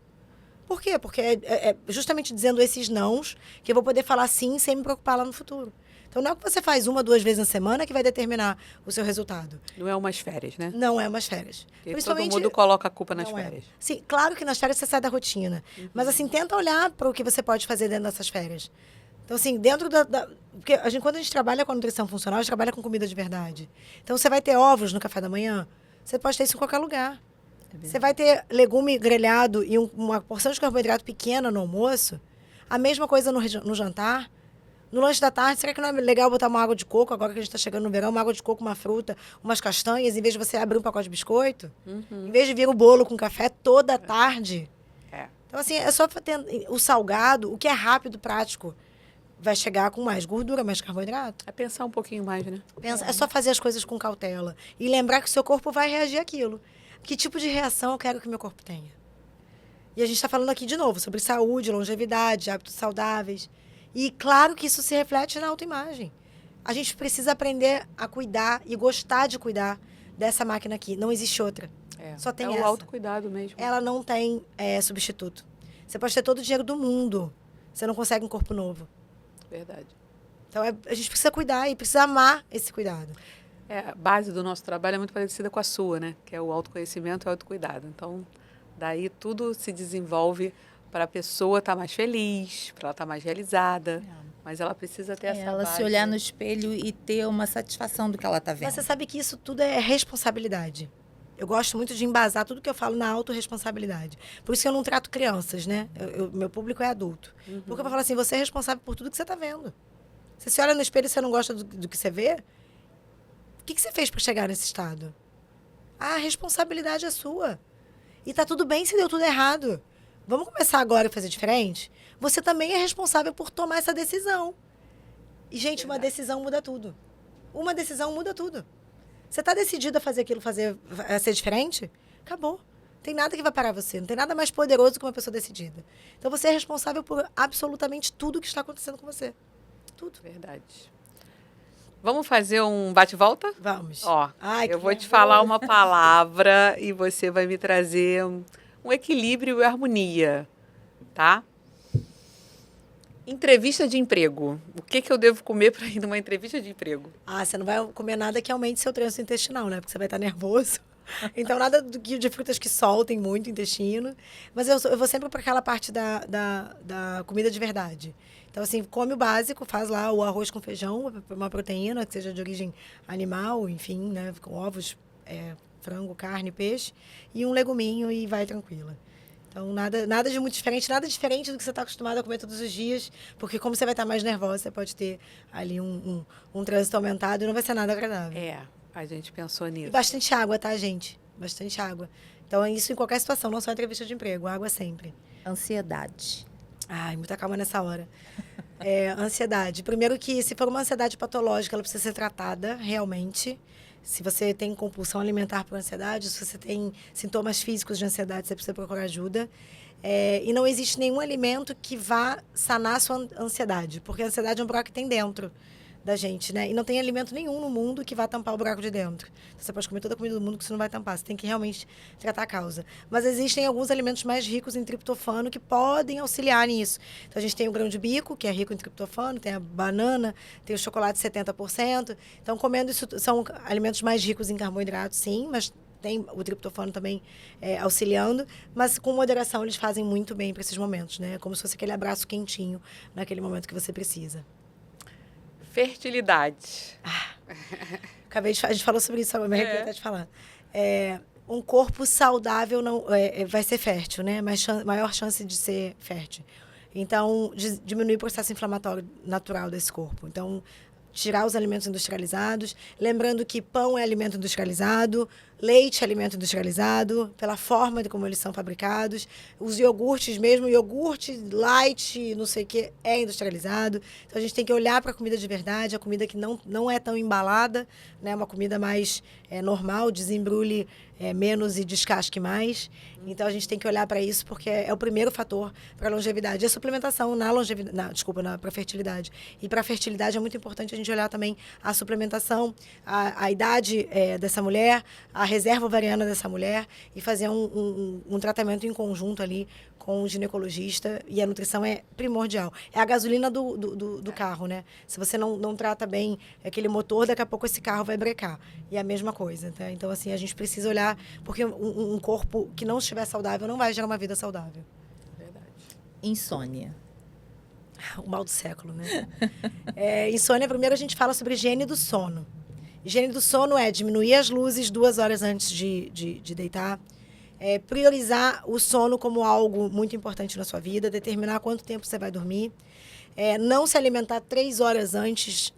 Por quê? Porque é justamente dizendo esses nãos que eu vou poder falar sim sem me preocupar lá no futuro. Então, não é o que você faz 1, 2 vezes na semana que vai determinar o seu resultado. Não é umas férias, né? Não é umas férias. Porque todo mundo coloca a culpa nas não férias. Sim, claro que nas férias você sai da rotina. Mas, assim, tenta olhar para o que você pode fazer dentro dessas férias. Então, assim, dentro porque quando a gente trabalha com nutrição funcional, a gente trabalha com comida de verdade. Então, você vai ter ovos no café da manhã, você pode ter isso em qualquer lugar. Você vai ter legume grelhado e uma porção de carboidrato pequena no almoço, a mesma coisa no jantar. No lanche da tarde, será que não é legal botar uma água de coco, agora que a gente está chegando no verão, uma água de coco, uma fruta, umas castanhas, em vez de você abrir um pacote de biscoito? Em vez de vir o bolo com café toda tarde? Então, assim, é só ter o salgado, o que é rápido, prático, vai chegar com mais gordura, mais carboidrato. É pensar um pouquinho mais, né? É só fazer as coisas com cautela. E lembrar que o seu corpo vai reagir àquilo. Que tipo de reação eu quero que o meu corpo tenha? E a gente está falando aqui, de novo, sobre saúde, longevidade, hábitos saudáveis. E claro que isso se reflete na autoimagem. A gente precisa aprender a cuidar e gostar de cuidar dessa máquina aqui. Não existe outra. Só tem essa. É o autocuidado mesmo. Ela não tem substituto. Você pode ter todo o dinheiro do mundo. Você não consegue um corpo novo. Verdade. Então, a gente precisa cuidar e precisa amar esse cuidado. A base do nosso trabalho é muito parecida com a sua, né? Que é o autoconhecimento e o autocuidado. Então, daí tudo se desenvolve para a pessoa estar mais feliz, para ela estar mais realizada. Mas ela precisa ter essa ela base. se olhar no espelho e ter uma satisfação do que ela está vendo. Mas você sabe que isso tudo é responsabilidade. Eu gosto muito de embasar tudo que eu falo na autorresponsabilidade. Por isso que eu não trato crianças, né? Meu público é adulto. Porque eu falo assim, você é responsável por tudo que você está vendo. Você se olha no espelho e você não gosta do que você vê, o que você fez para chegar nesse estado? A responsabilidade é sua. E tá tudo bem se deu tudo errado. Vamos começar agora a fazer diferente? Você também é responsável por tomar essa decisão. E, gente, uma decisão muda tudo. Uma decisão muda tudo. Você está decidido a fazer aquilo, a ser diferente? Acabou. Não tem nada que vai parar você. Não tem nada mais poderoso que uma pessoa decidida. Então, você é responsável por absolutamente tudo que está acontecendo com você. Tudo. Verdade. Vamos fazer um bate-volta? Vamos. Eu vou te falar uma palavra e você vai me trazer um equilíbrio e harmonia, tá? Entrevista de emprego. O que eu devo comer para ir numa entrevista de emprego? Você não vai comer nada que aumente seu trânsito intestinal, né? Porque você vai estar nervoso. Então, nada de frutas que soltem muito o intestino. Mas eu vou sempre para aquela parte da comida de verdade. Então, assim, come o básico, faz lá o arroz com feijão, uma proteína que seja de origem animal, enfim, né? Com ovos, frango, carne, peixe. E um leguminho e vai tranquila. Então, nada de muito diferente, nada diferente do que você está acostumado a comer todos os dias, porque como você vai estar mais nervosa, você pode ter ali um trânsito aumentado e não vai ser nada agradável. A gente pensou nisso. E bastante água, tá, gente? Bastante água. Então, isso em qualquer situação, não só em entrevista de emprego, água sempre. Ansiedade. Muita calma nessa hora. Ansiedade. Primeiro que, se for uma ansiedade patológica, ela precisa ser tratada realmente. Se você tem compulsão alimentar por ansiedade, se você tem sintomas físicos de ansiedade, você precisa procurar ajuda. E não existe nenhum alimento que vá sanar a sua ansiedade, porque a ansiedade é um buraco que tem dentro da gente, né? E não tem alimento nenhum no mundo que vá tampar o buraco de dentro. Então, você pode comer toda a comida do mundo que isso não vai tampar. Você tem que realmente tratar a causa. Mas existem alguns alimentos mais ricos em triptofano que podem auxiliar nisso. Então, a gente tem o grão de bico, que é rico em triptofano, tem a banana, tem o chocolate 70%. Então, comendo isso, são alimentos mais ricos em carboidratos, sim, mas tem o triptofano também auxiliando, mas com moderação eles fazem muito bem para esses momentos, né? Como se fosse aquele abraço quentinho naquele momento que você precisa. Fertilidade. A gente falou sobre isso, agora me arrepio até de falar. Um corpo saudável vai ser fértil, né? Maior chance de ser fértil. Então, diminuir o processo inflamatório natural desse corpo. Então, tirar os alimentos industrializados. Lembrando que pão é alimento industrializado, leite é alimento industrializado, pela forma de como eles são fabricados. Os iogurtes mesmo, iogurte, light, não sei o que, é industrializado. Então, a gente tem que olhar para a comida de verdade, a comida que não é tão embalada, né? Uma comida mais normal, desembrulhe menos e descasque mais. Então, a gente tem que olhar para isso, porque é o primeiro fator para a longevidade. E a suplementação para a fertilidade. E para a fertilidade é muito importante a gente olhar também a suplementação, a idade dessa mulher, a reserva ovariana dessa mulher e fazer um tratamento em conjunto ali com o ginecologista. E a nutrição é primordial. É a gasolina do carro, né? Se você não trata bem aquele motor, daqui a pouco esse carro vai brecar. E é a mesma coisa, tá? Então, assim, a gente precisa olhar, porque um corpo que não estiver saudável não vai gerar uma vida saudável. Verdade. Insônia. O mal do século, né? Insônia, primeiro a gente fala sobre higiene do sono. Higiene do sono é diminuir as luzes 2 horas antes de deitar, priorizar o sono como algo muito importante na sua vida, determinar quanto tempo você vai dormir, não se alimentar 3 horas antes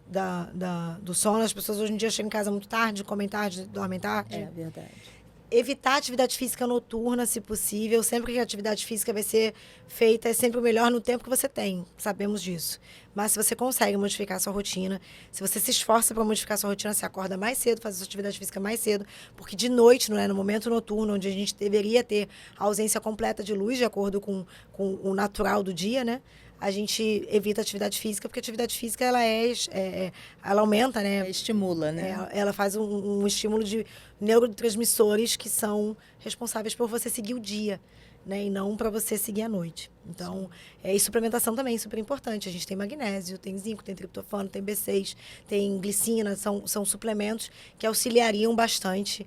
do sono. As pessoas hoje em dia chegam em casa muito tarde, comem tarde, dormem tarde. É verdade. Evitar atividade física noturna, se possível. Sempre que a atividade física vai ser feita, é sempre o melhor no tempo que você tem. Sabemos disso. Mas se você consegue modificar a sua rotina, se você se esforça para modificar a sua rotina, você acorda mais cedo, faz a sua atividade física mais cedo, porque de noite, não é, no momento noturno, onde a gente deveria ter a ausência completa de luz, de acordo com o natural do dia, né? A gente evita a atividade física, porque a atividade física ela ela aumenta, né? Estimula, né? Ela faz um estímulo de neurotransmissores que são responsáveis por você seguir o dia, né? E não para você seguir a noite. Então, e suplementação também é super importante. A gente tem magnésio, tem zinco, tem triptofano, tem B6, tem glicina, são suplementos que auxiliariam bastante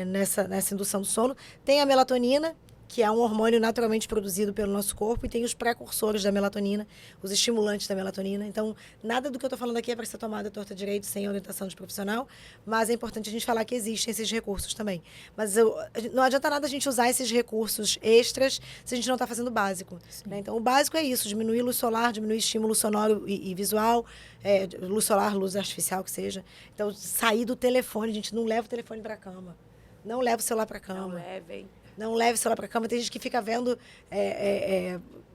nessa indução do sono. Tem a melatonina, que é um hormônio naturalmente produzido pelo nosso corpo, e tem os precursores da melatonina, os estimulantes da melatonina. Então, nada do que eu estou falando aqui é para ser tomado à torta direito, sem orientação de profissional, mas é importante a gente falar que existem esses recursos também. Mas não adianta nada a gente usar esses recursos extras se a gente não está fazendo o básico, né? Então, o básico é isso: diminuir luz solar, diminuir estímulo sonoro e visual, luz solar, luz artificial, que seja. Então, sair do telefone. A gente não leva o telefone para a cama. Não leva o celular para a cama. Não levem. Não leve o celular para a cama. Tem gente que fica vendo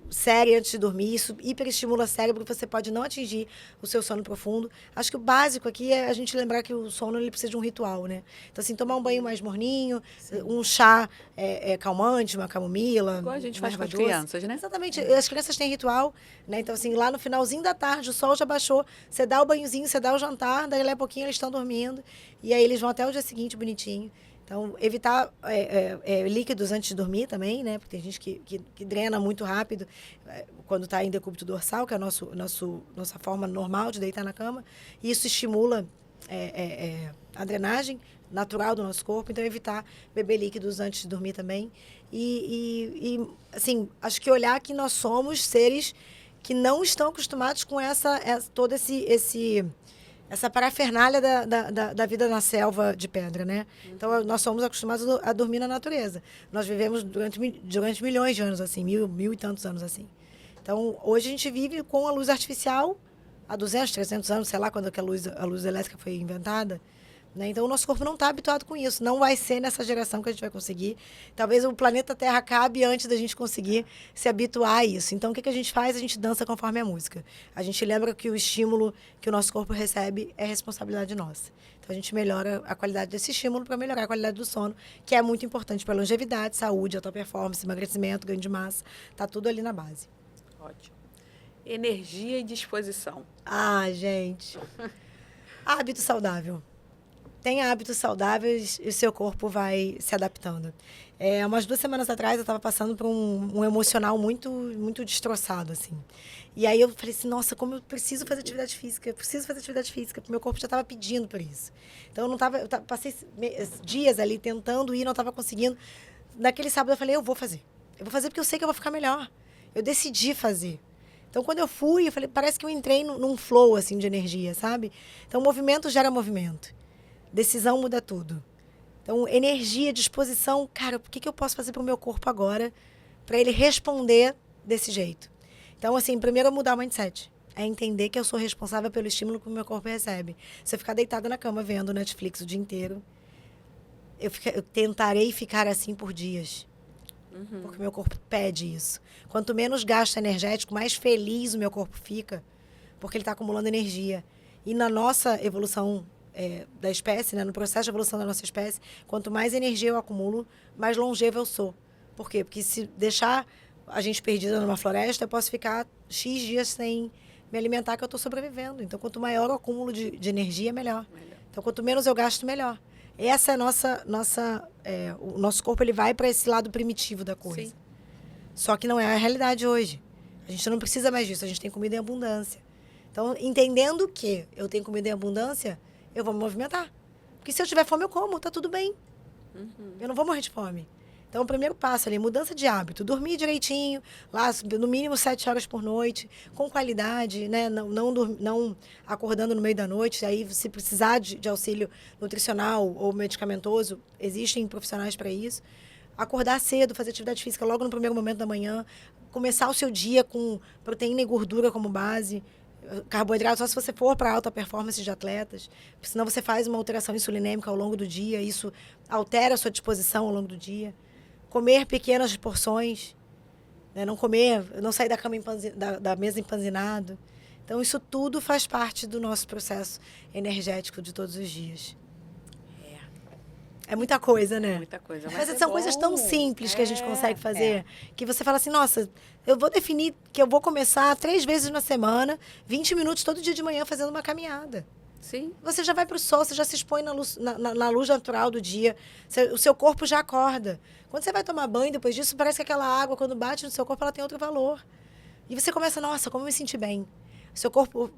série antes de dormir. Isso hiperestimula o cérebro, você pode não atingir o seu sono profundo. Acho que o básico aqui é a gente lembrar que o sono ele precisa de um ritual, né? Então, assim, tomar um banho mais morninho, um chá calmante, uma camomila. Igual a gente faz com as doce. Crianças, né? Exatamente. As crianças têm ritual, né? Então, assim, lá no finalzinho da tarde, o sol já baixou, você dá o banhozinho, você dá o jantar, daí a pouquinho eles estão dormindo, e aí eles vão até o dia seguinte bonitinho. Então, evitar líquidos antes de dormir também, né? Porque tem gente que drena muito rápido quando está em decúbito dorsal, que é a nossa forma normal de deitar na cama. E isso estimula a drenagem natural do nosso corpo. Então, evitar beber líquidos antes de dormir também. Assim, acho que olhar que nós somos seres que não estão acostumados com todo essa parafernália da vida na selva de pedra, né? Então, nós somos acostumados a dormir na natureza. Nós vivemos durante milhões de anos assim, mil e tantos anos assim. Então, hoje a gente vive com a luz artificial há 200, 300 anos, sei lá, quando que a luz elétrica foi inventada. Né? Então, o nosso corpo não está habituado com isso. Não vai ser nessa geração que a gente vai conseguir. Talvez o planeta Terra acabe antes da gente conseguir se habituar a isso. Então, o que a gente faz? A gente dança conforme a música. A gente lembra que o estímulo que o nosso corpo recebe é responsabilidade nossa. Então, a gente melhora a qualidade desse estímulo para melhorar a qualidade do sono, que é muito importante para longevidade, saúde, alta performance, emagrecimento, ganho de massa. Está tudo ali na base. Ótimo. Energia e disposição. Ah, gente. Hábito saudável. Tenha hábitos saudáveis e o seu corpo vai se adaptando. Umas 2 semanas atrás, eu estava passando por um emocional muito, muito destroçado, assim. E aí eu falei assim, nossa, como eu preciso fazer atividade física. Eu preciso fazer atividade física, porque meu corpo já estava pedindo por isso. Então, passei dias ali tentando ir, não estava conseguindo. Naquele sábado, eu falei, eu vou fazer. Eu vou fazer porque eu sei que eu vou ficar melhor. Eu decidi fazer. Então, quando eu fui, eu falei, parece que eu entrei num flow, assim, de energia, sabe? Então, movimento gera movimento. Decisão muda tudo. Então, energia, disposição, cara, o que eu posso fazer para o meu corpo agora para ele responder desse jeito? Então, assim, primeiro mudar o mindset. É entender que eu sou responsável pelo estímulo que o meu corpo recebe. Se eu ficar deitada na cama vendo Netflix o dia inteiro, eu tentarei ficar assim por dias. Porque o meu corpo pede isso. Quanto menos gasto energético, mais feliz o meu corpo fica, porque ele está acumulando energia. E na nossa evolução da espécie, né, no processo de evolução da nossa espécie, quanto mais energia eu acumulo, mais longeva eu sou. Por quê? Porque se deixar a gente perdida numa floresta, eu posso ficar X dias sem me alimentar, que eu estou sobrevivendo. Então, quanto maior o acúmulo de energia, melhor. Então, quanto menos eu gasto, melhor. Essa é o nosso corpo, ele vai para esse lado primitivo da coisa. Sim. Só que não é a realidade hoje. A gente não precisa mais disso, a gente tem comida em abundância. Então, entendendo que eu tenho comida em abundância, eu vou me movimentar. Porque se eu tiver fome, eu como, tá tudo bem. Eu não vou morrer de fome. Então, o primeiro passo ali, mudança de hábito. Dormir direitinho, lá no mínimo 7 horas por noite, com qualidade, né? Não acordando no meio da noite. Aí, se precisar de auxílio nutricional ou medicamentoso, existem profissionais para isso. Acordar cedo, fazer atividade física logo no primeiro momento da manhã. Começar o seu dia com proteína e gordura como base. Carboidrato só se você for para alta performance de atletas. Senão você faz uma alteração insulinêmica ao longo do dia. Isso altera a sua disposição ao longo do dia. Comer pequenas porções, né? Não sair da cama da mesa empanzinado. Então, isso tudo faz parte do nosso processo energético de todos os dias. É muita coisa, né? É muita coisa. Mas é são bom. coisas tão simples que a gente consegue fazer, que você fala assim, nossa, eu vou definir que eu vou começar 3 vezes na semana, 20 minutos todo dia de manhã fazendo uma caminhada. Sim. Você já vai para o sol, você já se expõe na luz natural do dia, o seu corpo já acorda. Quando você vai tomar banho depois disso, parece que aquela água, quando bate no seu corpo, ela tem outro valor. E você começa, nossa, como eu me senti bem. O seu corpo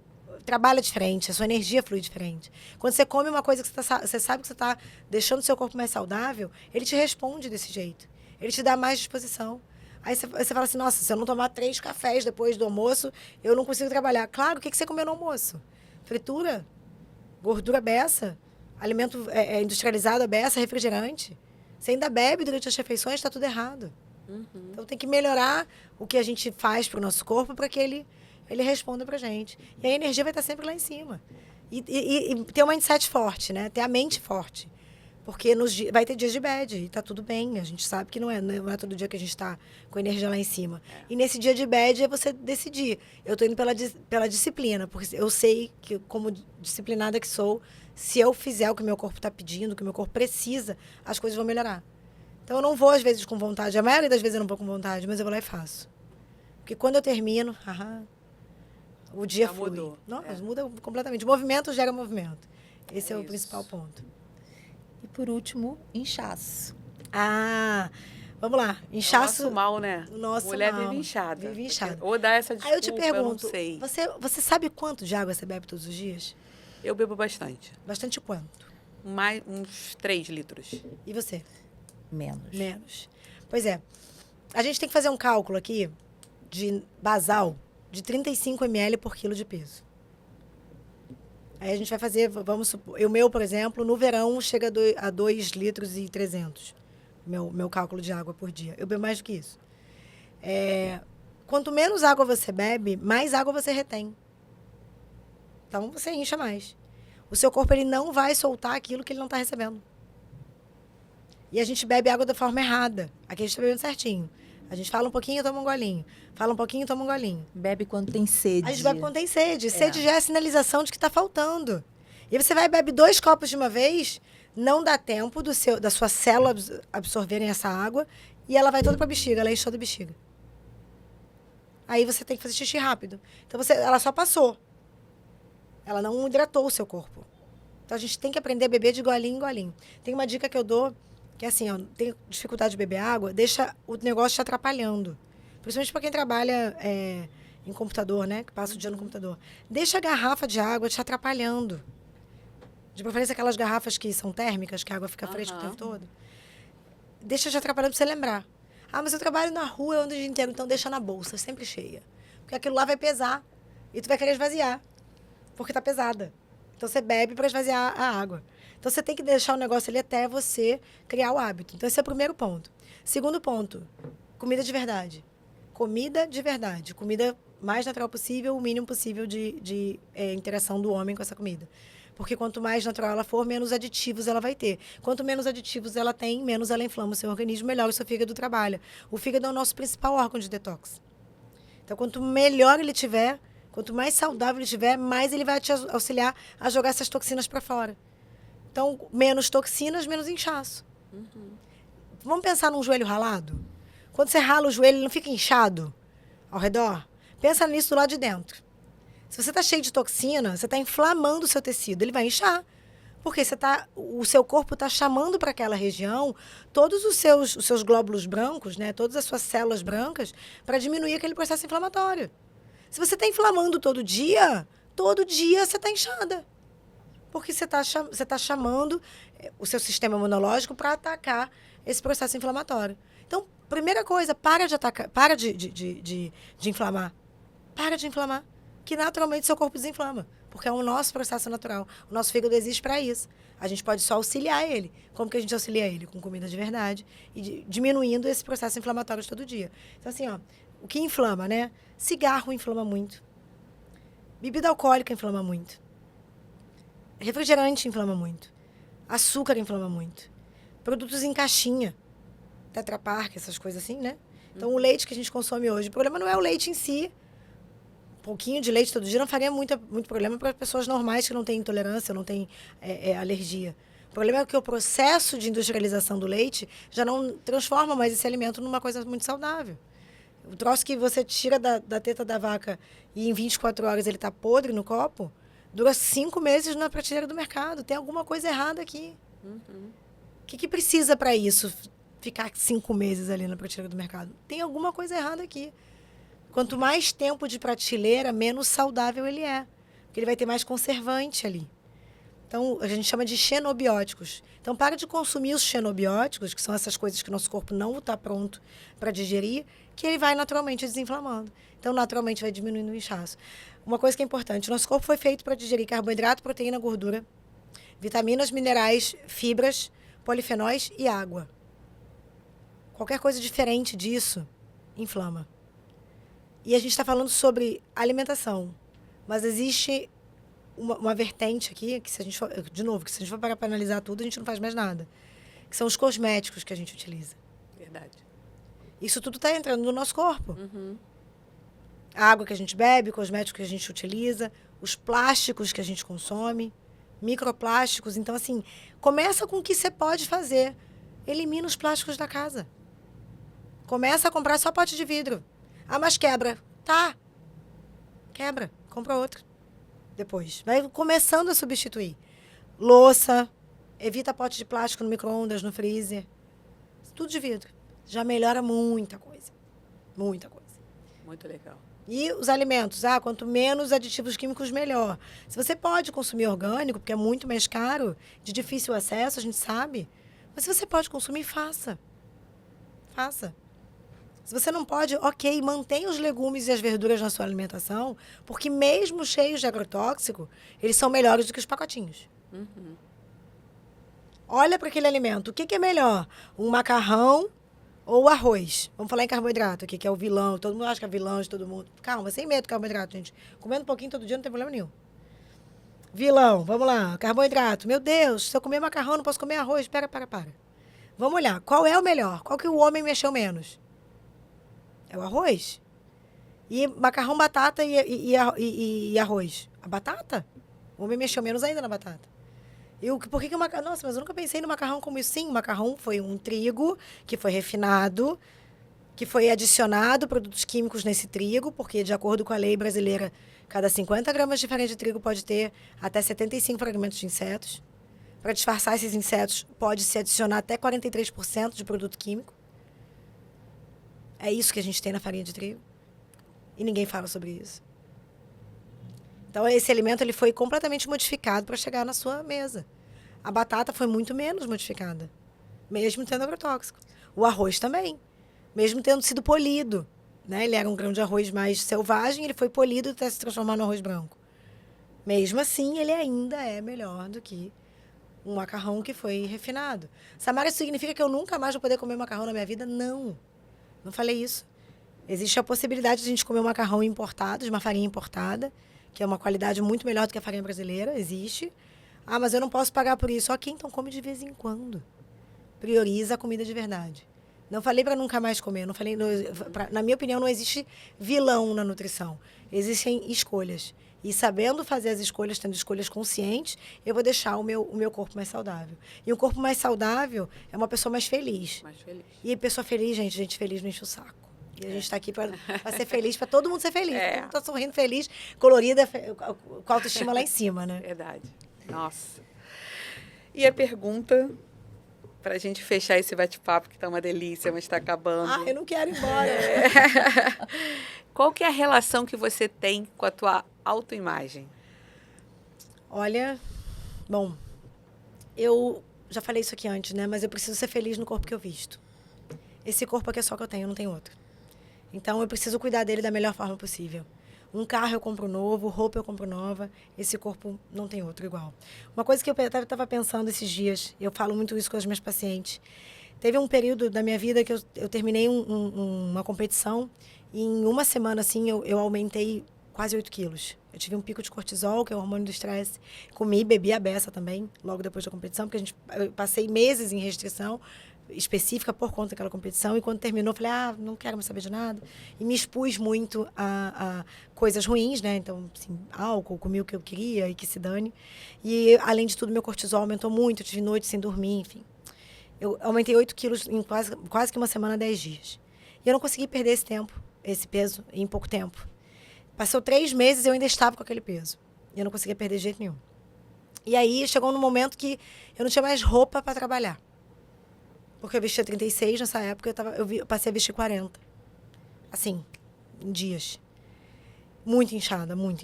trabalha diferente, a sua energia flui diferente. Quando você come uma coisa que você sabe que você está deixando o seu corpo mais saudável, ele te responde desse jeito. Ele te dá mais disposição. Aí você fala assim, nossa, se eu não tomar 3 cafés depois do almoço, eu não consigo trabalhar. Claro, o que você comeu no almoço? Fritura, gordura beça, alimento industrializado beça, refrigerante. Você ainda bebe durante as refeições, está tudo errado. Então tem que melhorar o que a gente faz para o nosso corpo para que ele responda pra gente. E a energia vai estar sempre lá em cima. E ter um mindset forte, né? Ter a mente forte. Porque vai ter dias de bad e tá tudo bem. A gente sabe que não é todo dia que a gente tá com a energia lá em cima. E nesse dia de bad é você decidir. Eu tô indo pela disciplina, porque eu sei que, como disciplinada que sou, se eu fizer o que o meu corpo tá pedindo, o que o meu corpo precisa, as coisas vão melhorar. Então eu não vou, às vezes, com vontade. A maioria das vezes eu não vou com vontade, mas eu vou lá e faço. Porque quando eu termino, o dia flui. Mudou. Nossa, muda completamente. O movimento gera movimento. Esse é o principal ponto. E por último, inchaço. Vamos lá. Inchaço. Nosso mal, né? Nosso Mulher mal. vive inchada. Vive inchada. Ou dá essa desculpa, Aí eu te pergunto, não sei. você sabe quanto de água você bebe todos os dias? Eu bebo bastante. Bastante quanto? Uns 3 litros. E você? Menos. Menos. Pois é. A gente tem que fazer um cálculo aqui de basal de 35 ml por quilo de peso. Aí a gente vai fazer, vamos supor, o meu, por exemplo, no verão chega a 2 litros e 300. Meu cálculo de água por dia. Eu bebo mais do que isso. Quanto menos água você bebe, mais água você retém. Então, você incha mais. O seu corpo ele não vai soltar aquilo que ele não está recebendo. E a gente bebe água da forma errada. Aqui a gente está bebendo certinho. A gente fala um pouquinho, toma um golinho. Fala um pouquinho, toma um golinho. Bebe quando tem sede. A gente bebe quando tem sede. Sede já é a sinalização de que está faltando. E você vai e bebe 2 copos de uma vez, não dá tempo da sua célula absorverem essa água, e ela vai toda para a bexiga, ela enche toda a bexiga. Aí você tem que fazer xixi rápido. Então ela só passou. Ela não hidratou o seu corpo. Então a gente tem que aprender a beber de golinho em golinho. Tem uma dica que eu dou, que é assim, tem dificuldade de beber água, deixa o negócio te atrapalhando. Principalmente para quem trabalha em computador, né? Que passa o dia no computador. Deixa a garrafa de água te atrapalhando. De preferência aquelas garrafas que são térmicas, que a água fica fresca o tempo todo. Deixa te atrapalhando para você lembrar. Mas eu trabalho na rua, eu ando o dia inteiro, então deixa na bolsa, sempre cheia. Porque aquilo lá vai pesar e tu vai querer esvaziar, porque tá pesada. Então você bebe para esvaziar a água. Então você tem que deixar o negócio ali até você criar o hábito. Então esse é o primeiro ponto. Segundo ponto, comida de verdade. Comida de verdade. Comida mais natural possível, o mínimo possível de interação do homem com essa comida. Porque quanto mais natural ela for, menos aditivos ela vai ter. Quanto menos aditivos ela tem, menos ela inflama o seu organismo, melhor o seu fígado trabalha. O fígado é o nosso principal órgão de detox. Então, quanto melhor ele tiver, quanto mais saudável ele tiver, mais ele vai te auxiliar a jogar essas toxinas para fora. Então, menos toxinas, menos inchaço. Vamos pensar num joelho ralado? Quando você rala o joelho, ele não fica inchado ao redor? Pensa nisso do lado de dentro. Se você está cheio de toxina, você está inflamando o seu tecido, ele vai inchar. Porque o seu corpo está chamando para aquela região todos os seus glóbulos brancos, né? Todas as suas células brancas, para diminuir aquele processo inflamatório. Se você está inflamando todo dia você está inchada. Porque você tá chamando o seu sistema imunológico para atacar esse processo inflamatório. Então, primeira coisa, para de inflamar. Para de inflamar. Que naturalmente seu corpo desinflama. Porque é o nosso processo natural. O nosso fígado existe para isso. A gente pode só auxiliar ele. Como que a gente auxilia ele? Com comida de verdade e diminuindo esse processo inflamatório de todo dia. Então, assim, ó, o que inflama, né? Cigarro inflama muito. Bebida alcoólica inflama muito. Refrigerante inflama muito. Açúcar inflama muito. Produtos em caixinha. Tetra Pak, essas coisas assim, né? Então, o leite que a gente consome hoje, o problema não é o leite em si. Um pouquinho de leite todo dia não faria muito problema para pessoas normais que não têm intolerância, não têm alergia. O problema é que o processo de industrialização do leite já não transforma mais esse alimento numa coisa muito saudável. O troço que você tira da teta da vaca e em 24 horas ele está podre no copo, dura 5 meses na prateleira do mercado. Tem alguma coisa errada aqui. O que precisa para isso ficar 5 meses ali na prateleira do mercado? Tem alguma coisa errada aqui. Quanto mais tempo de prateleira, menos saudável ele é. Porque ele vai ter mais conservante ali. Então, a gente chama de xenobióticos. Então, para de consumir os xenobióticos, que são essas coisas que o nosso corpo não está pronto para digerir, que ele vai naturalmente desinflamando. Então, naturalmente, vai diminuindo o inchaço. Uma coisa que é importante, o nosso corpo foi feito para digerir carboidrato, proteína, gordura, vitaminas, minerais, fibras, polifenóis e água. Qualquer coisa diferente disso, inflama. E a gente está falando sobre alimentação. Mas existe uma vertente aqui, que se a gente for, de novo, que se a gente for parar para analisar tudo, a gente não faz mais nada. Que são os cosméticos que a gente utiliza. Verdade. Isso tudo está entrando no nosso corpo. A água que a gente bebe, o cosmético que a gente utiliza, os plásticos que a gente consome, microplásticos. Então, assim, começa com o que você pode fazer. Elimina os plásticos da casa. Começa a comprar só pote de vidro. Ah, mas quebra. Tá. Quebra. Compra outro. Depois. Vai começando a substituir. Louça. Evita pote de plástico no micro-ondas, no freezer. Tudo de vidro. Já melhora muita coisa. Muita coisa. Muito legal. E os alimentos. Quanto menos aditivos químicos, melhor. Se você pode consumir orgânico, porque é muito mais caro, de difícil acesso, a gente sabe. Mas se você pode consumir, faça. Faça. Se você não pode, ok, mantenha os legumes e as verduras na sua alimentação, porque mesmo cheios de agrotóxico, eles são melhores do que os pacotinhos. Olha para aquele alimento. O que é melhor? Um macarrão ou o arroz? Vamos falar em carboidrato aqui, que é o vilão. Todo mundo acha que é vilão de todo mundo. Calma, sem medo do carboidrato, gente. Comendo um pouquinho todo dia não tem problema nenhum. Vilão, vamos lá. Carboidrato. Meu Deus, se eu comer macarrão, não posso comer arroz. Para. Vamos olhar. Qual é o melhor? Qual que o homem mexeu menos? É o arroz. E macarrão, batata e arroz. A batata? O homem mexeu menos ainda na batata. Por que o macarrão? Nossa, mas eu nunca pensei no macarrão como isso. Sim, o macarrão foi um trigo que foi refinado, que foi adicionado produtos químicos nesse trigo, porque, de acordo com a lei brasileira, cada 50 gramas de farinha de trigo pode ter até 75 fragmentos de insetos. Para disfarçar esses insetos, pode-se adicionar até 43% de produto químico. É isso que a gente tem na farinha de trigo. E ninguém fala sobre isso. Então, esse alimento ele foi completamente modificado para chegar na sua mesa. A batata foi muito menos modificada, mesmo tendo agrotóxico. O arroz também, mesmo tendo sido polido. Né? Ele era um grão de arroz mais selvagem, ele foi polido até se transformar no arroz branco. Mesmo assim, ele ainda é melhor do que um macarrão que foi refinado. Samara, isso significa que eu nunca mais vou poder comer macarrão na minha vida? Não. Não falei isso. Existe a possibilidade de a gente comer um macarrão importado, de uma farinha importada, que é uma qualidade muito melhor do que a farinha brasileira. Existe. Mas eu não posso pagar por isso. Ok, então come de vez em quando. Prioriza a comida de verdade. Não falei para nunca mais comer. Não falei, na minha opinião, não existe vilão na nutrição. Existem escolhas. E sabendo fazer as escolhas, tendo escolhas conscientes, eu vou deixar o meu corpo mais saudável. E um corpo mais saudável é uma pessoa mais feliz. Mais feliz. E pessoa feliz, gente feliz não enche o saco. E a gente está aqui para ser feliz, para todo mundo ser feliz. Todo mundo está sorrindo, feliz, colorida, com a autoestima lá em cima, né? Verdade. Nossa. E a pergunta, para a gente fechar esse bate-papo, que tá uma delícia, mas está acabando. Ah, eu não quero ir embora. Qual que é a relação que você tem com a tua autoimagem? Olha, bom, eu já falei isso aqui antes, né? Mas eu preciso ser feliz no corpo que eu visto. Esse corpo aqui é só que eu tenho, não tem outro. Então, eu preciso cuidar dele da melhor forma possível. Um carro eu compro novo, roupa eu compro nova. Esse corpo não tem outro igual. Uma coisa que eu estava pensando esses dias, eu falo muito isso com as minhas pacientes. Teve um período da minha vida que eu terminei uma competição e em uma semana, assim, eu aumentei quase 8 quilos. Eu tive um pico de cortisol, que é o hormônio do estresse. Comi, bebi a beça também, logo depois da competição, porque eu passei meses em restrição específica por conta daquela competição. E quando terminou, eu falei, não quero mais saber de nada. E me expus muito a coisas ruins, né? Então, assim, álcool, comi o que eu queria e que se dane. E, além de tudo, meu cortisol aumentou muito. Eu tive noites sem dormir, enfim. Eu aumentei 8 quilos em quase que uma semana, 10 dias. E eu não consegui perder esse peso, em pouco tempo. Passou 3 meses e eu ainda estava com aquele peso. E eu não conseguia perder de jeito nenhum. E aí, chegou num momento que eu não tinha mais roupa para trabalhar. Porque eu vestia 36 nessa época, eu passei a vestir 40. Assim, em dias. Muito inchada, muito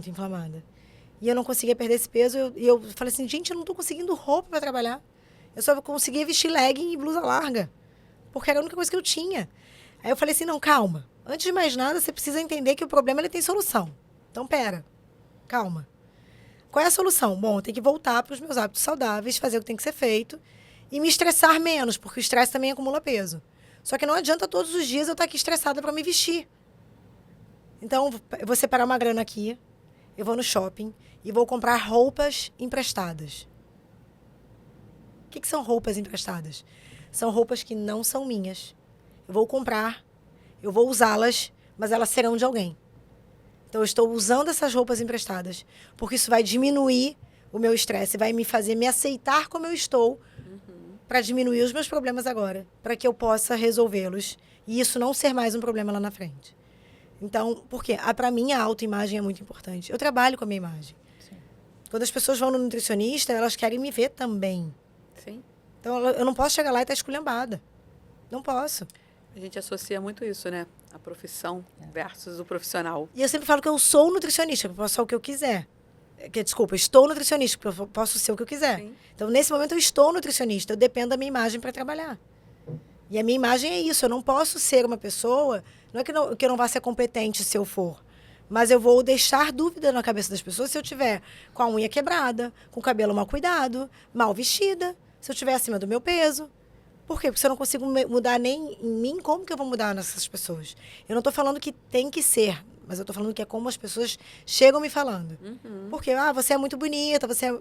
inflamada. E eu não conseguia perder esse peso. E eu falei assim, gente, eu não estou conseguindo roupa para trabalhar. Eu só conseguia vestir legging e blusa larga. Porque era a única coisa que eu tinha. Aí eu falei assim, não, calma. Antes de mais nada, você precisa entender que o problema ele tem solução. Então, pera, calma. Qual é a solução? Bom, eu tenho que voltar para os meus hábitos saudáveis, fazer o que tem que ser feito e me estressar menos, porque o estresse também acumula peso. Só que não adianta todos os dias eu estar aqui estressada para me vestir. Então, eu vou separar uma grana aqui, eu vou no shopping e vou comprar roupas emprestadas. O que são roupas emprestadas? São roupas que não são minhas. Eu vou comprar, eu vou usá-las, mas elas serão de alguém. Então, eu estou usando essas roupas emprestadas, porque isso vai diminuir o meu estresse, vai me fazer me aceitar como eu estou, para diminuir os meus problemas agora, para que eu possa resolvê-los e isso não ser mais um problema lá na frente. Então, por quê? Para mim, a autoimagem é muito importante. Eu trabalho com a minha imagem. Sim. Quando as pessoas vão no nutricionista, elas querem me ver também. Sim. Então, eu não posso chegar lá e estar esculhambada. Não posso. A gente associa muito isso, né? A profissão versus o profissional. E eu sempre falo que eu sou nutricionista, que eu posso ser o que eu quiser. Desculpa, eu estou nutricionista, porque eu posso ser o que eu quiser. Sim. Então, nesse momento, eu estou nutricionista. Eu dependo da minha imagem para trabalhar. E a minha imagem é isso. Eu não posso ser uma pessoa... Não é que eu não vá ser competente se eu for. Mas eu vou deixar dúvida na cabeça das pessoas se eu tiver com a unha quebrada, com o cabelo mal cuidado, mal vestida, se eu estiver acima do meu peso. Por quê? Porque se eu não consigo mudar nem em mim, como que eu vou mudar nessas pessoas? Eu não estou falando que tem que ser, mas eu estou falando que é como as pessoas chegam me falando. Porque, você é muito bonita, você é...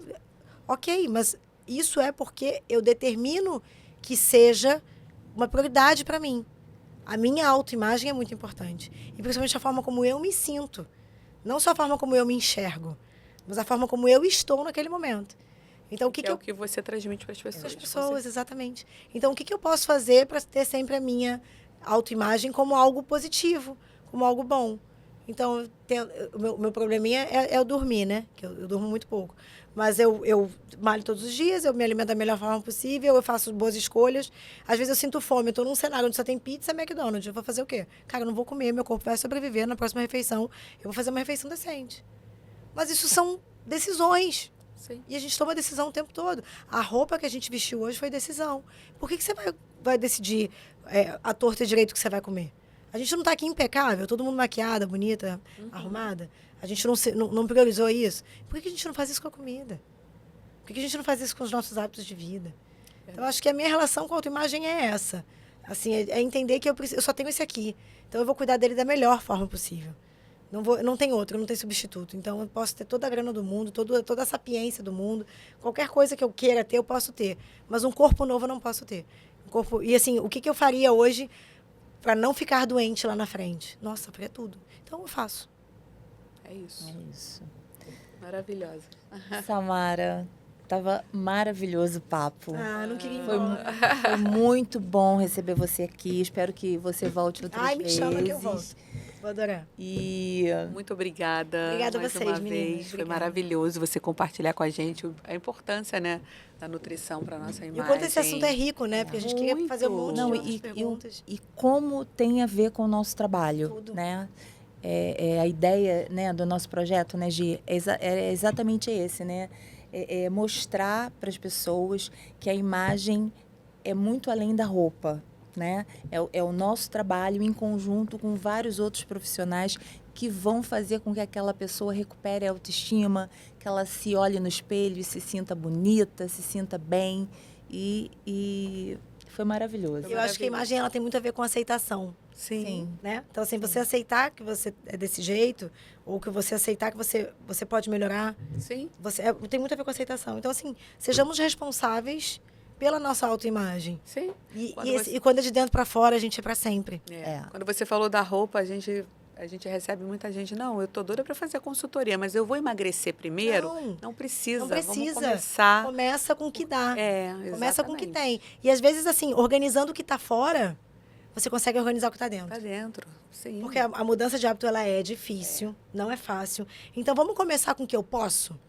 Ok, mas isso é porque eu determino que seja uma prioridade para mim. A minha autoimagem é muito importante. E principalmente a forma como eu me sinto. Não só a forma como eu me enxergo, mas a forma como eu estou naquele momento. Então, o que é o que você transmite para as pessoas. As pessoas, exatamente. Então, o que eu posso fazer para ter sempre a minha autoimagem como algo positivo, como algo bom? Então, o meu probleminha é o dormir, né? Que eu durmo muito pouco. Mas eu malho todos os dias, eu me alimento da melhor forma possível, eu faço boas escolhas. Às vezes eu sinto fome, eu estou num cenário onde só tem pizza e McDonald's. Eu vou fazer o quê? Cara, eu não vou comer, meu corpo vai sobreviver na próxima refeição. Eu vou fazer uma refeição decente. Mas isso são decisões. Sim. E a gente toma decisão o tempo todo. A roupa que a gente vestiu hoje foi decisão. Por que você vai decidir a torta e direito que você vai comer? A gente não está aqui impecável, todo mundo maquiada, bonita, arrumada. A gente não priorizou isso. Por que a gente não faz isso com a comida? Por que a gente não faz isso com os nossos hábitos de vida? Então, eu acho que a minha relação com a autoimagem é essa. Assim, é entender que eu só tenho esse aqui. Então, eu vou cuidar dele da melhor forma possível. Não tem outro, não tem substituto. Então, eu posso ter toda a grana do mundo, toda a sapiência do mundo. Qualquer coisa que eu queira ter, eu posso ter. Mas um corpo novo eu não posso ter. E assim, o que eu faria hoje para não ficar doente lá na frente? Nossa, eu faria tudo. Então, eu faço. É isso. É isso. Maravilhosa. Samara, tava maravilhoso o papo. Não queria ir Foi embora. muito bom receber você aqui. Espero que você volte outras vezes. Me chama que eu volto. Vou adorar. E Muito obrigada. Obrigada a mais vocês, uma meninas. vez. Foi Obrigada. maravilhoso você compartilhar com a gente a importância, né, da nutrição para nossa E imagem. o quanto esse assunto é rico, né? Porque a gente queria fazer um monte de não, outras perguntas. e como tem a ver com o nosso trabalho, Tudo. né? A ideia, né, do nosso projeto, né, Gi, é exatamente esse, né? É mostrar para as pessoas que a imagem é muito além da roupa, né? É o nosso trabalho em conjunto com vários outros profissionais que vão fazer com que aquela pessoa recupere a autoestima, que ela se olhe no espelho e se sinta bonita, se sinta bem. E foi maravilhoso. Eu acho que a imagem ela tem muito a ver com aceitação. Sim. Né? Então, assim, você aceitar que você é desse jeito, ou que você aceitar que você pode melhorar, Sim. tem muito a ver com aceitação. Então, assim, sejamos responsáveis pela nossa autoimagem. Sim. E quando é de dentro para fora, a gente é para sempre. Quando você falou da roupa, a gente recebe muita gente. Não, eu tô doida para fazer consultoria, mas eu vou emagrecer primeiro? Não precisa. Não precisa. Vamos começar. Começa com o que dá. Exatamente. Começa com o que tem. E às vezes, assim, organizando o que está fora, você consegue organizar o que está dentro. Tá dentro, sim. Porque a mudança de hábito, ela é difícil, não é fácil. Então, vamos começar com o que eu posso?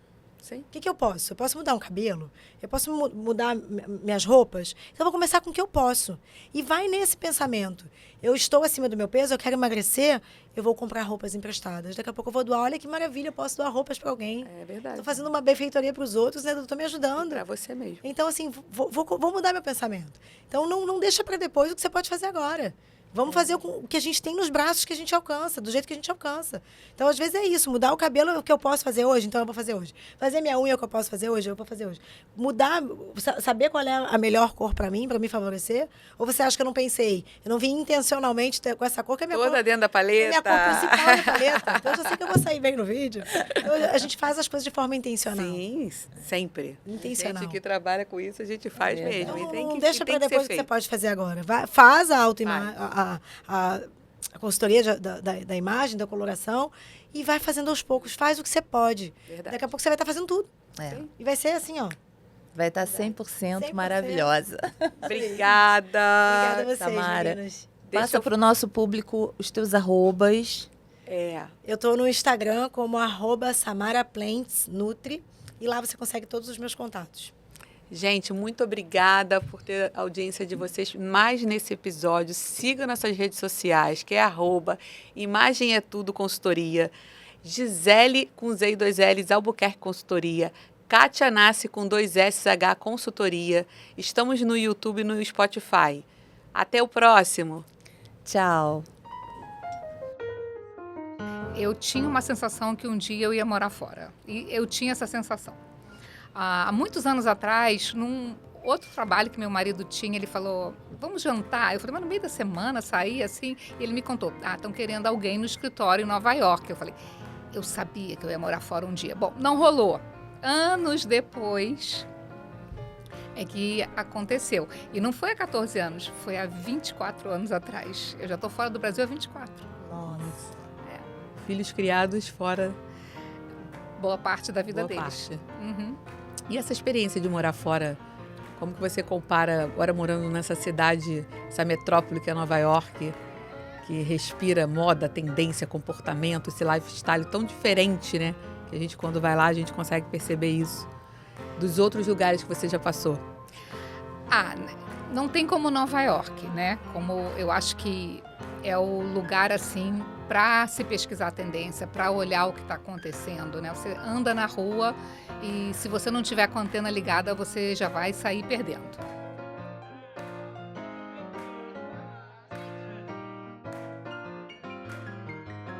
Sim. O que eu posso? Eu posso mudar um cabelo? Eu posso mudar minhas roupas? Então, eu vou começar com o que eu posso. E vai nesse pensamento. Eu estou acima do meu peso, eu quero emagrecer, eu vou comprar roupas emprestadas. Daqui a pouco eu vou doar. Olha que maravilha, eu posso doar roupas para alguém. É verdade. Estou fazendo uma benfeitoria para os outros, né? Estou me ajudando. Para você mesmo. Então, assim, vou mudar meu pensamento. Então, não deixa para depois o que você pode fazer agora. Vamos fazer o que a gente tem nos braços que a gente alcança, do jeito que a gente alcança. Então, às vezes é isso. Mudar o cabelo é o que eu posso fazer hoje, então eu vou fazer hoje. Fazer minha unha é o que eu posso fazer hoje, eu vou fazer hoje. Mudar, saber qual é a melhor cor para mim, para me favorecer. Ou você acha que eu não pensei? Eu não vim intencionalmente com essa cor, que é minha Toda cor. dentro da paleta. É minha cor principal da paleta. Então, eu já sei que eu vou sair bem no vídeo. Então, a gente faz as coisas de forma intencional. Sim, sempre. Intencional. A gente que trabalha com isso, a gente faz mesmo. Então, E tem não que, deixa e tem para que depois ser o que você feito. pode fazer agora. Faz a autoimagem, a consultoria da imagem, da coloração, e vai fazendo aos poucos. Faz o que você pode. Verdade. Daqui a pouco você vai estar fazendo tudo. E vai ser assim, ó. Vai estar 100%, 100%. maravilhosa. Obrigada. Obrigada a vocês, Samara. meninas. Passa para o nosso público os teus arrobas. Eu tô no Instagram como @SamaraPlantsNutri, e lá você consegue todos os meus contatos. Gente, muito obrigada por ter a audiência de vocês mais nesse episódio. Siga nossas redes sociais, que é @Imagem é Tudo Consultoria, Gisele com Z e 2 L's Albuquerque Consultoria, Kátia Nasce com 2 SH Consultoria. Estamos no YouTube e no Spotify. Até o próximo. Tchau. Eu tinha uma sensação que um dia eu ia morar fora. E eu tinha essa sensação. Há muitos anos atrás, num outro trabalho que meu marido tinha, ele falou, vamos jantar? Eu falei, mas no meio da semana, sair assim? E ele me contou, estão querendo alguém no escritório em Nova York. Eu falei, eu sabia que eu ia morar fora um dia. Bom, não rolou. Anos depois é que aconteceu. E não foi há 14 anos, foi há 24 anos atrás. Eu já estou fora do Brasil há 24. Nossa. Filhos criados fora. Boa parte da vida Boa deles. parte. Uhum. E essa experiência de morar fora, como que você compara agora morando nessa cidade, essa metrópole que é Nova York, que respira moda, tendência, comportamento, esse lifestyle tão diferente, né? Que a gente, quando vai lá, a gente consegue perceber isso. Dos outros lugares que você já passou. Não tem como Nova York, né? Como eu acho que é o lugar, assim, para se pesquisar a tendência, para olhar o que está acontecendo, né? Você anda na rua e se você não tiver com a antena ligada, você já vai sair perdendo.